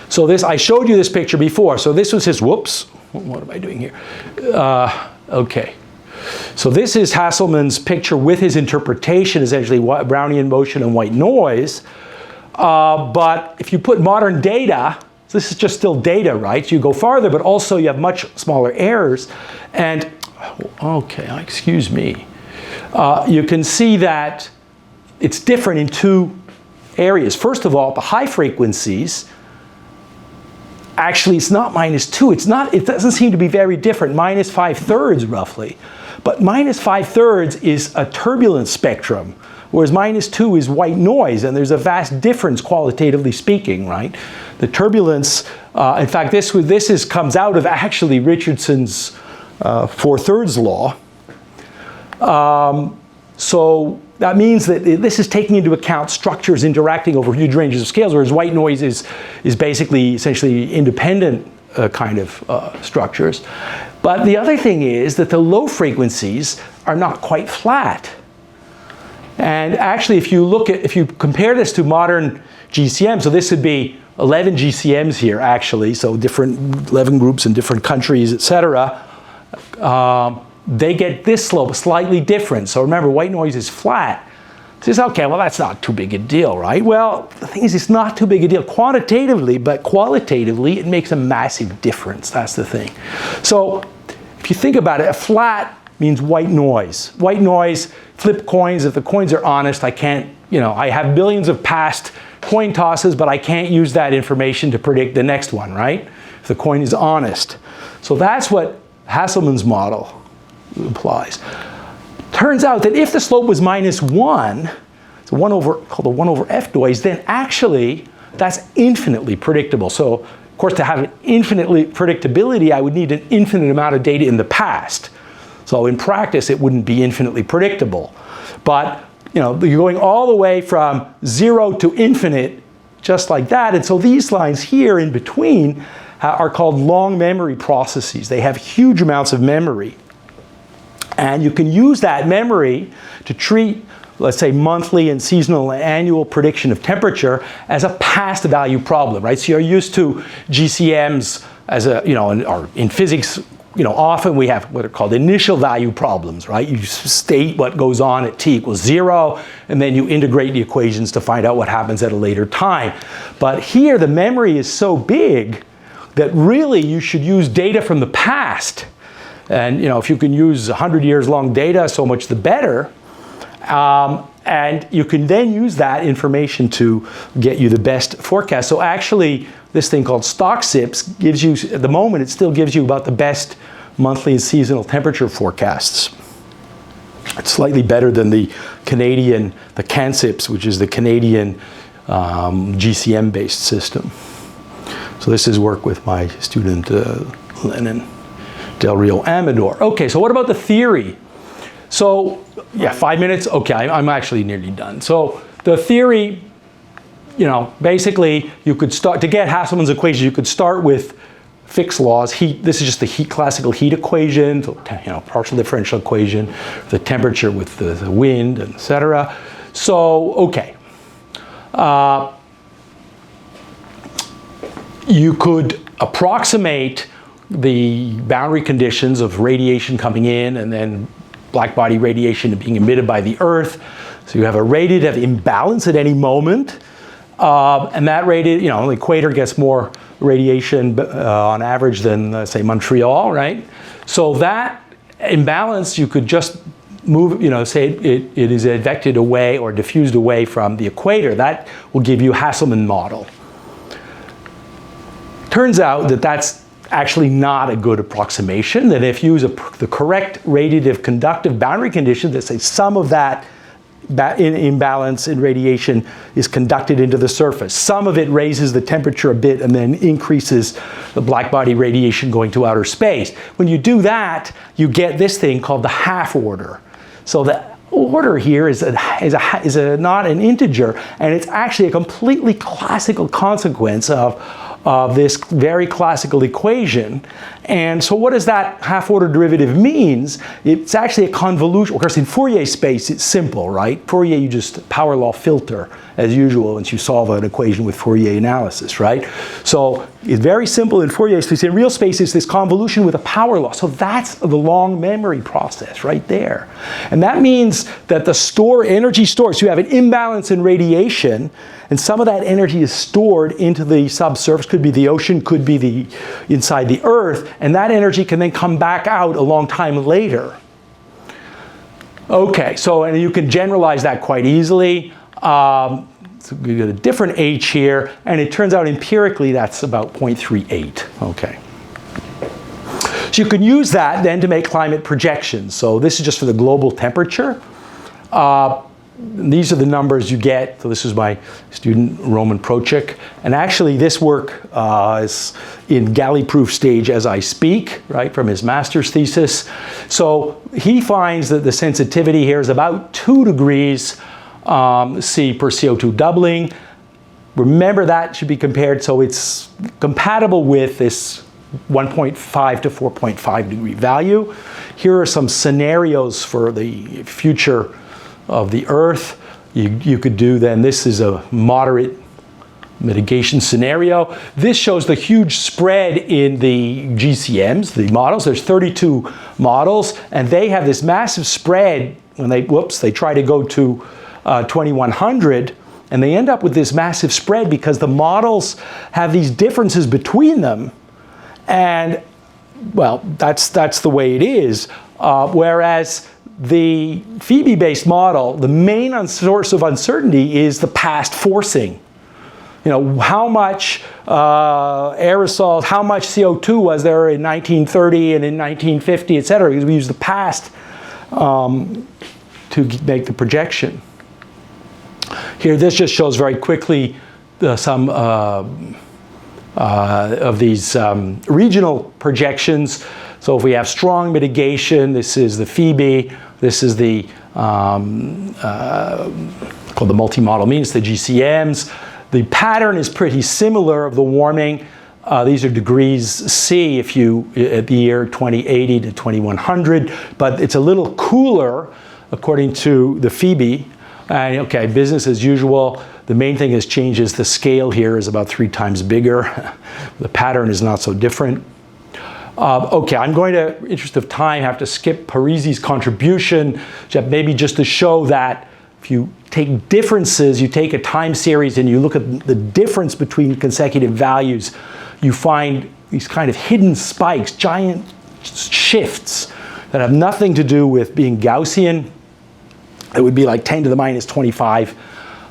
So I showed you this picture before. So this was his, whoops, what am I doing here? Okay. So this is Hasselmann's picture with his interpretation, essentially Brownian motion and white noise. But if you put modern data, so this is just still data, right? You go farther, but also you have much smaller errors. And, okay, excuse me. You can see that it's different in two areas. First of all, the high frequencies, actually it's not -2. It doesn't seem to be very different, -5/3 roughly. But -5/3 is a turbulence spectrum, whereas -2 is white noise, and there's a vast difference qualitatively speaking, right? The turbulence, in fact, this comes out of actually Richardson's 4/3 law. So that means that this is taking into account structures interacting over huge ranges of scales, whereas white noise is basically essentially independent kind of structures. But the other thing is that the low frequencies are not quite flat. And actually, if you compare this to modern GCMs, so this would be 11 GCMs here actually, so different 11 groups in different countries, etc. They get this slope slightly different. So remember, white noise is flat. So it's okay, well, that's not too big a deal, right? Well, the thing is, it's not too big a deal quantitatively, but qualitatively, it makes a massive difference. That's the thing. So if you think about it, a flat means white noise. White noise, flip coins. If the coins are honest, I can't, I have billions of past coin tosses, but I can't use that information to predict the next one, right? If the coin is honest. So that's what Hasselmann's model implies. Turns out that if the slope was -1, so called a 1/f noise, then actually that's infinitely predictable. So of course, to have an infinitely predictability, I would need an infinite amount of data in the past. So in practice, it wouldn't be infinitely predictable. But you're going all the way from 0 to infinite, just like that. And so these lines here in between are called long memory processes. They have huge amounts of memory. And you can use that memory to treat, let's say, monthly and seasonal and annual prediction of temperature as a past value problem, right? So you're used to GCMs as or in physics, often we have what are called initial value problems, right? You state what goes on at t = 0, and then you integrate the equations to find out what happens at a later time. But here, the memory is so big that really you should use data from the past. And if you can use 100 years long data, so much the better. And you can then use that information to get you the best forecast. So actually, this thing called stochastic gives you, at the moment, it still gives you about the best monthly and seasonal temperature forecasts. It's slightly better than the CanSIPs, which is the Canadian GCM-based system. So this is work with my student Lennon Del Rio Amador. Okay, so what about the theory? So, yeah, 5 minutes? Okay, I'm actually nearly done. So the theory, basically you could start, to get Hasselmann's equation, you could start with fixed laws. This is just the classical heat equation, partial differential equation, the temperature with the wind, etc. So, okay. You could approximate the boundary conditions of radiation coming in and then black body radiation being emitted by the Earth. So you have a radiative imbalance at any moment. And that the equator gets more radiation on average than, say, Montreal, right? So that imbalance, you could just move, say it is advected away or diffused away from the equator. That will give you a Hasselmann model. Turns out that that's actually not a good approximation, that if you use the correct radiative conductive boundary condition, that say some of that imbalance in radiation is conducted into the surface. Some of it raises the temperature a bit and then increases the black body radiation going to outer space. When you do that, you get this thing called the half order. So the order here is not an integer, and it's actually a completely classical consequence of of this very classical equation. And so what does that half-order derivative means? It's actually a convolution. Of course, in Fourier space, it's simple, right? Fourier, you just power law filter, as usual, once you solve an equation with Fourier analysis, right? So it's very simple in Fourier space. In real space, it's this convolution with a power law. So that's the long memory process right there. And that means that the energy stored, so you have an imbalance in radiation, and some of that energy is stored into the subsurface, could be the ocean, could be inside the Earth, and that energy can then come back out a long time later. Okay, so and you can generalize that quite easily. So we get a different H here, and it turns out empirically that's about 0.38. Okay. So you can use that then to make climate projections. So this is just for the global temperature. These are the numbers you get. So this is my student Roman Prochik. And actually this work is in galley-proof stage as I speak, right, from his master's thesis. So he finds that the sensitivity here is about 2 degrees C per CO2 doubling. Remember that should be compared, so it's compatible with this 1.5 to 4.5 degree value. Here are some scenarios for the future of the Earth. You could do then, this is a moderate mitigation scenario. This shows the huge spread in the GCMs, the models. There's 32 models, and they have this massive spread when they try to go to 2100, and they end up with this massive spread because the models have these differences between them, and well, that's the way it is. Whereas the Phoebe-based model, the main source of uncertainty is the past forcing. You know, how much aerosols, how much CO2 was there in 1930 and in 1950, et cetera, because we use the past to make the projection. Here, this just shows very quickly some of these regional projections. So if we have strong mitigation, this is the Phoebe, this is the called the multi-model means, the GCMs. The pattern is pretty similar of the warming. These are degrees C if you at the year 2080 to 2100, but it's a little cooler according to the Phoebe. And okay, business as usual. The main thing has changed is the scale here is about 3 times bigger. The pattern is not so different. Okay, I'm going to, in the interest of time, have to skip Parisi's contribution, maybe just to show that if you take differences, you take a time series and you look at the difference between consecutive values, you find these kind of hidden spikes, giant shifts that have nothing to do with being Gaussian. It would be like 10 to the minus 25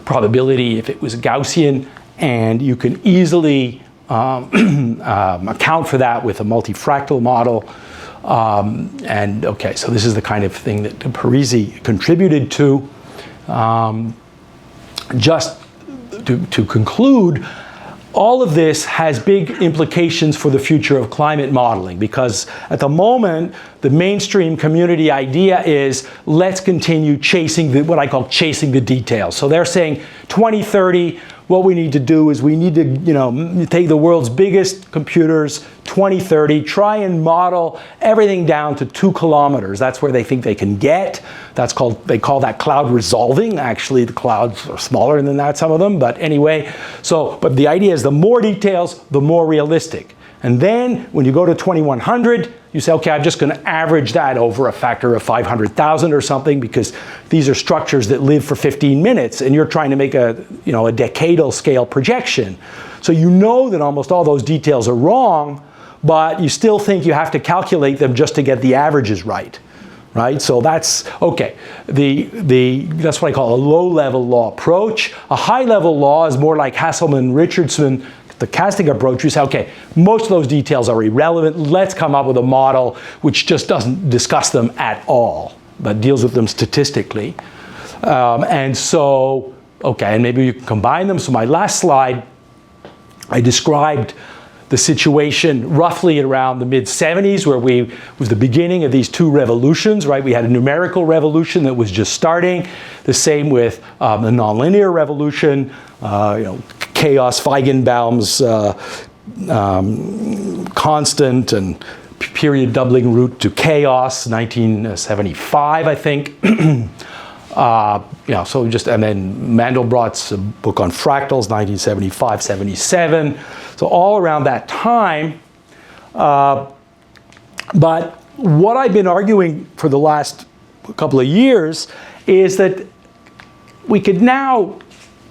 probability if it was Gaussian, and you can easily account for that with a multifractal model. And okay, so this is the kind of thing that Parisi contributed to. Just to conclude, all of this has big implications for the future of climate modeling, because at the moment, the mainstream community idea is let's continue chasing what I call chasing the details. So they're saying 2030, what we need to do is we need to take the world's biggest computers, 2030, try and model everything down to 2 kilometers. That's where they think they can get. They call that cloud resolving. Actually, the clouds are smaller than that, some of them, but anyway. But the idea is the more details, the more realistic. And then when you go to 2100, you say, okay, I'm just going to average that over a factor of 500,000 or something, because these are structures that live for 15 minutes, and you're trying to make a decadal scale projection. So you know that almost all those details are wrong, but you still think you have to calculate them just to get the averages right. Right? So that's, okay. That's what I call a low-level law approach. A high-level law is more like Hasselmann, Richardson, the stochastic approach. You say, okay, most of those details are irrelevant. Let's come up with a model which just doesn't discuss them at all, but deals with them statistically. And so, okay, and maybe you can combine them. So my last slide, I described the situation roughly around the mid-70s, where was the beginning of these 2 revolutions, right? We had a numerical revolution that was just starting. The same with the nonlinear revolution, chaos, Feigenbaum's constant and period doubling route to chaos, 1975, I think. So just, and then Mandelbrot's book on fractals, 1975, 77. So all around that time. But what I've been arguing for the last couple of years is that we could now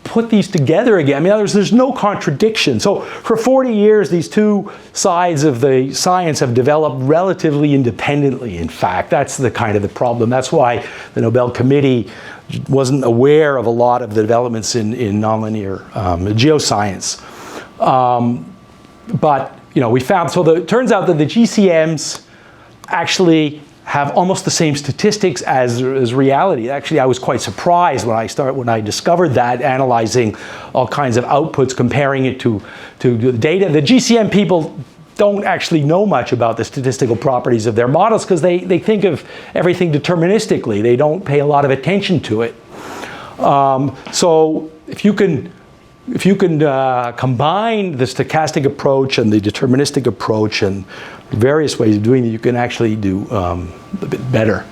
put these together again. I mean, there's no contradiction. So for 40 years, these two sides of the science have developed relatively independently, in fact. That's the kind of the problem. That's why the Nobel Committee wasn't aware of a lot of the developments in nonlinear geoscience. But, we found, so it turns out that the GCMs actually have almost the same statistics as reality. Actually, I was quite surprised when I discovered that, analyzing all kinds of outputs, comparing it to data. The GCM people don't actually know much about the statistical properties of their models because they think of everything deterministically. They don't pay a lot of attention to it. So if you can combine the stochastic approach and the deterministic approach and various ways of doing it, you can actually do a bit better.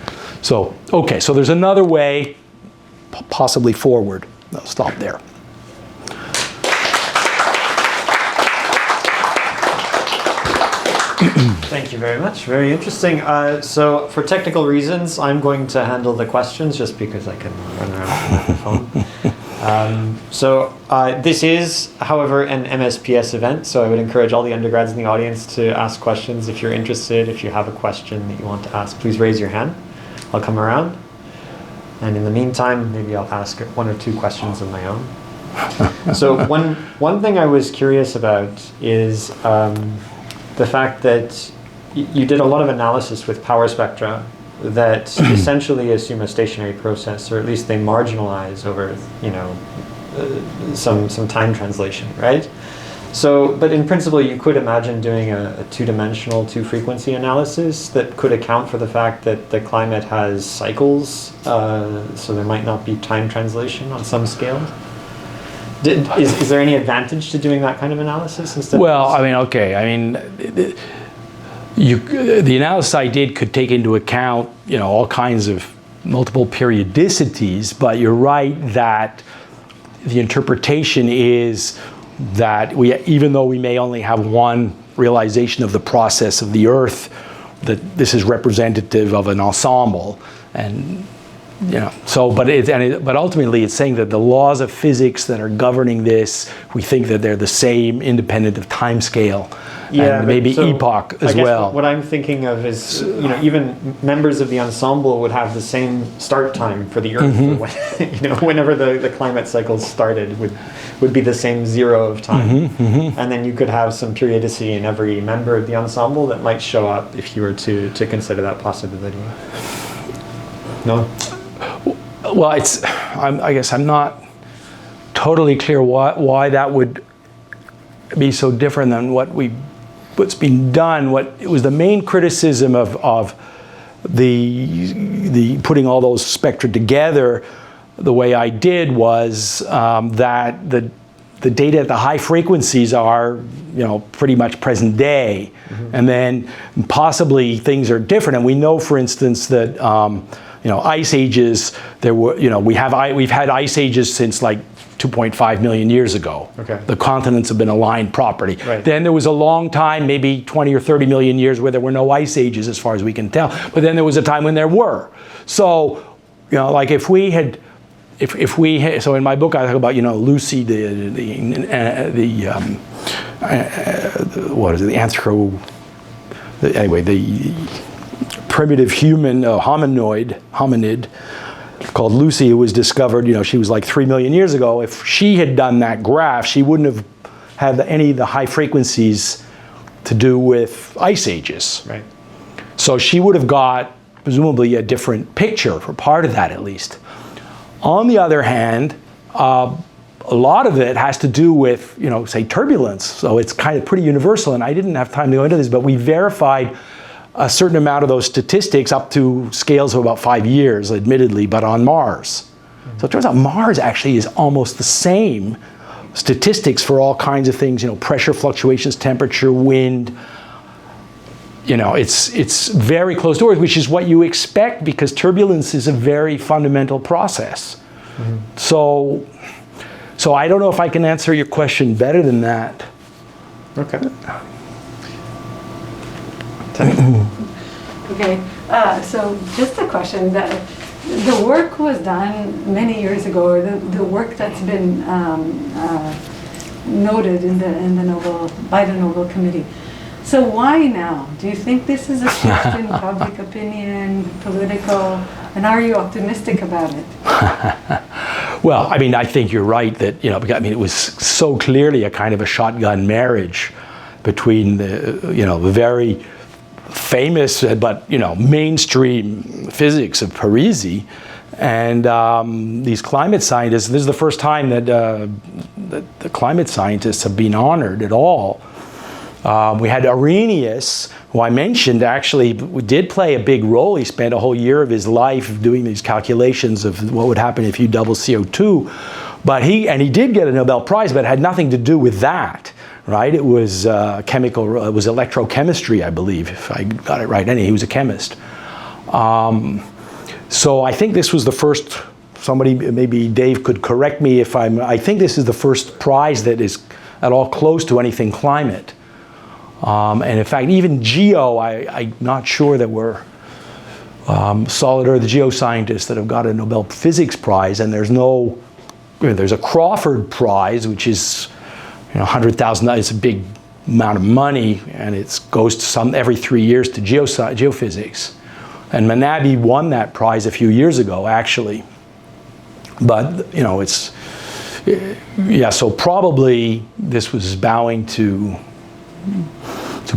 So, okay, so there's another way, possibly forward. I'll stop there. Thank you very much. Very interesting. So for technical reasons, I'm going to handle the questions just because I can run around with the microphone. This is, however, an MSPS event, so I would encourage all the undergrads in the audience to ask questions if you're interested. If you have a question that you want to ask, please raise your hand. I'll come around. And in the meantime, maybe I'll ask one or two questions of my own. So one thing I was curious about is the fact that you did a lot of analysis with power spectra that essentially assume a stationary process, or at least they marginalize over, some time translation, right? So, but in principle, you could imagine doing a two-dimensional, two-frequency analysis that could account for the fact that the climate has cycles, so there might not be time translation on some scale. Is there any advantage to doing that kind of analysis instead? Well, the analysis I did could take into account, all kinds of multiple periodicities, but you're right that the interpretation is that even though we may only have one realization of the process of the Earth, that this is representative of an ensemble, and but ultimately it's saying that the laws of physics that are governing this, we think that they're the same, independent of time scale. Yeah, and maybe epoch as well. What I'm thinking of is, even members of the ensemble would have the same start time for the Earth. Mm-hmm. Whenever the climate cycles started would be the same zero of time. Mm-hmm, mm-hmm. And then you could have some periodicity in every member of the ensemble that might show up if you were to consider that possibility. No? Well, I guess I'm not totally clear why that would be so different than what's been done. It was the main criticism of the putting all those spectra together the way I did was that the data at the high frequencies are pretty much present day, mm-hmm. and then possibly things are different. And we know, for instance, that ice ages. We've had ice ages since like 2.5 million years ago. Okay. The continents have been aligned properly. Right. Then there was a long time, maybe 20 or 30 million years, where there were no ice ages as far as we can tell. But then there was a time when there were. So, like so in my book I talk about, Lucy, the primitive human hominid called Lucy, who was discovered, she was like 3 million years ago. If she had done that graph, she wouldn't have had any of the high frequencies to do with ice ages. Right. So she would have got, presumably, a different picture, for part of that at least. On the other hand, a lot of it has to do with, say, turbulence. So it's kind of pretty universal, and I didn't have time to go into this, but we verified a certain amount of those statistics up to scales of about 5 years, admittedly, but on Mars. Mm-hmm. So it turns out Mars actually is almost the same statistics for all kinds of things, pressure fluctuations, temperature, wind. It's very close to Earth, which is what you expect because turbulence is a very fundamental process. Mm-hmm. So I don't know if I can answer your question better than that. Okay. Okay, so just a question. The work was done many years ago, or the work that's been noted in the Nobel by the Nobel Committee. So why now? Do you think this is a shift in public opinion, political, and are you optimistic about it? Well, I think you're right that it was so clearly a kind of a shotgun marriage between the very famous but mainstream physics of Parisi and these climate scientists. This is the first time that the climate scientists have been honored at all. We had Arrhenius, who I mentioned, actually did play a big role. He spent a whole year of his life doing these calculations of what would happen if you double CO2. But he did get a Nobel Prize, but it had nothing to do with that, right? It was it was electrochemistry, I believe, if I got it right. Anyway, he was a chemist. So I think this was the first, somebody, maybe Dave could correct me if I think this is the first prize that is at all close to anything climate. And in fact, even geo, I'm not sure that we're solid Earth geoscientists that have got a Nobel Physics Prize, and there's a Crawford Prize, which is $100,000. It's a big amount of money, and it goes to every 3 years to geophysics. And Manabe won that prize a few years ago, actually. But so probably this was bowing to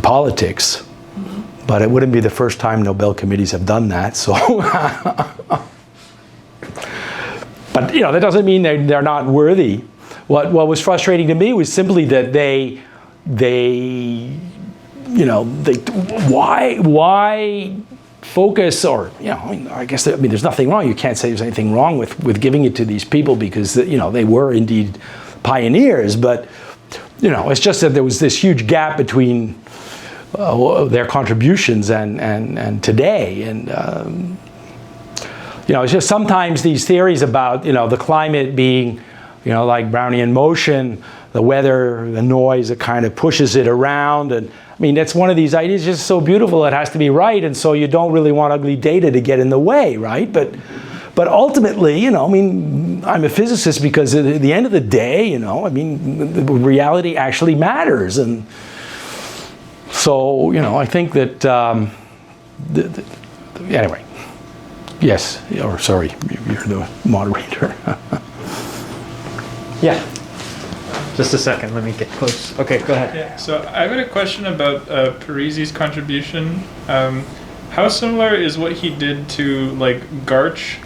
politics, but it wouldn't be the first time Nobel committees have done that. So, but that doesn't mean they're not worthy. What was frustrating to me was simply that why focus, or I guess there's nothing wrong. You can't say there's anything wrong with giving it to these people because they were indeed pioneers, but it's just that there was this huge gap between their contributions and today, and it's just sometimes these theories about the climate being like Brownian motion, the weather, the noise, it kind of pushes it around, and that's one of these ideas just so beautiful it has to be right, and so you don't really want ugly data to get in the way, right? But ultimately, I'm a physicist because at the end of the day, reality actually matters. And so, I think that, anyway, yes, or sorry, you're the moderator. Yeah, just a second, let me get close. Okay, go ahead. Yeah, so I've got a question about Parisi's contribution. How similar is what he did to Garch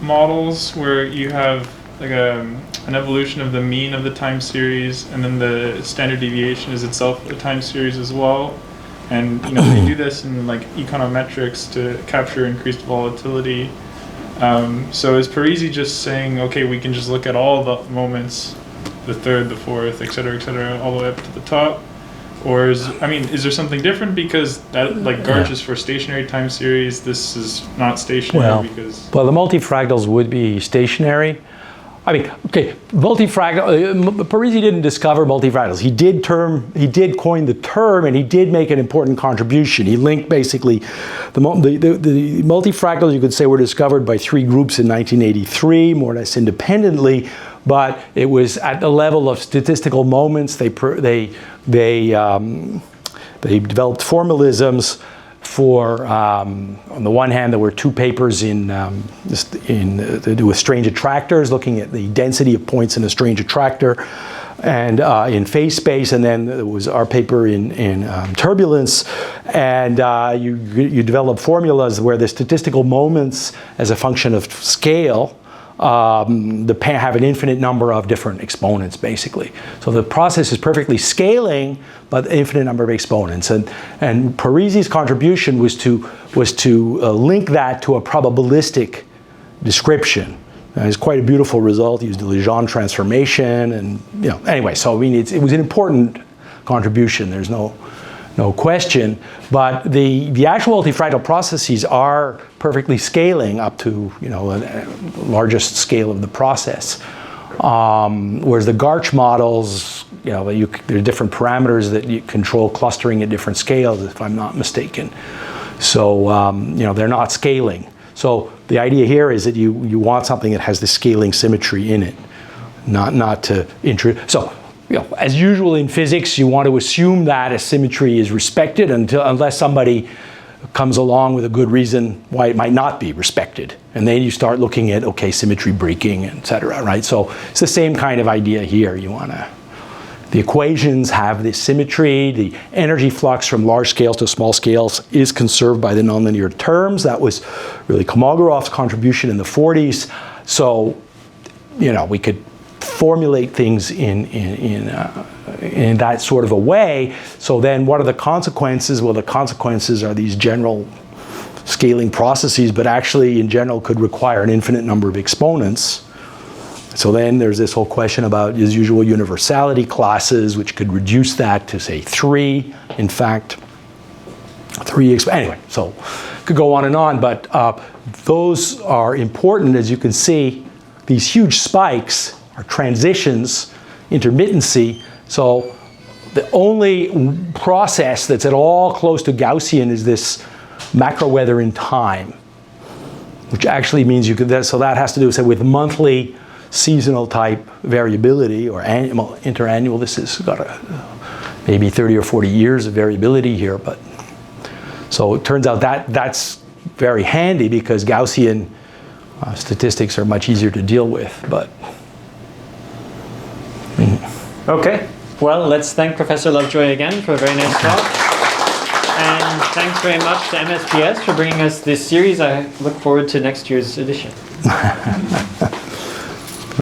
models, where you have an evolution of the mean of the time series, and then the standard deviation is itself a time series as well, and they do this in econometrics to capture increased volatility. So is Parisi just saying, okay, we can just look at all the moments, the third, the fourth, et cetera, all the way up to the top? Or is there something different because that Garch is for stationary time series, this is not stationary because... Well, the multifractals would be stationary. Parisi didn't discover multifractals. He did coin the term, and he did make an important contribution. He linked basically the multifractals, you could say, were discovered by 3 groups in 1983, more or less independently, but it was at the level of statistical moments. They developed formalisms for, on the one hand, there were 2 papers to do with strange attractors, looking at the density of points in a strange attractor, and in phase space, and then there was our paper in Turbulence, and you develop formulas where the statistical moments as a function of scale have an infinite number of different exponents, basically. So the process is perfectly scaling, but infinite number of exponents. And Parisi's contribution was to link that to a probabilistic description. It's quite a beautiful result. He used the Legendre transformation, and anyway. So I mean, it was an important contribution. There's no question. But the actual multifractal processes are perfectly scaling up to the largest scale of the process. Whereas the Garch models, there are different parameters that you control clustering at different scales, if I'm not mistaken. So they're not scaling. So the idea here is that you want something that has the scaling symmetry in it, not to introduce. So as usual in physics, you want to assume that a symmetry is respected unless somebody comes along with a good reason why it might not be respected. And then you start looking at, okay, symmetry breaking, et cetera, right? So it's the same kind of idea here. The equations have this symmetry. The energy flux from large scales to small scales is conserved by the nonlinear terms. That was really Kolmogorov's contribution in the 40s. So, we could formulate things in that sort of a way. So then what are the consequences? Well, the consequences are these general scaling processes, but actually in general could require an infinite number of exponents. So then there's this whole question about, as usual, universality classes, which could reduce that to, say, 3. In fact, 3. Anyway, so could go on and on, but those are important. As you can see, these huge spikes are transitions, intermittency. So the only process that's at all close to Gaussian is this macro weather in time, which actually means so that has to do, say, with monthly seasonal type variability or interannual. This has got maybe 30 or 40 years of variability here, but so it turns out that that's very handy because Gaussian statistics are much easier to deal with. But Okay, well, let's thank Professor Lovejoy again for a very nice talk. And thanks very much to MSPS for bringing us this series. I look forward to next year's edition.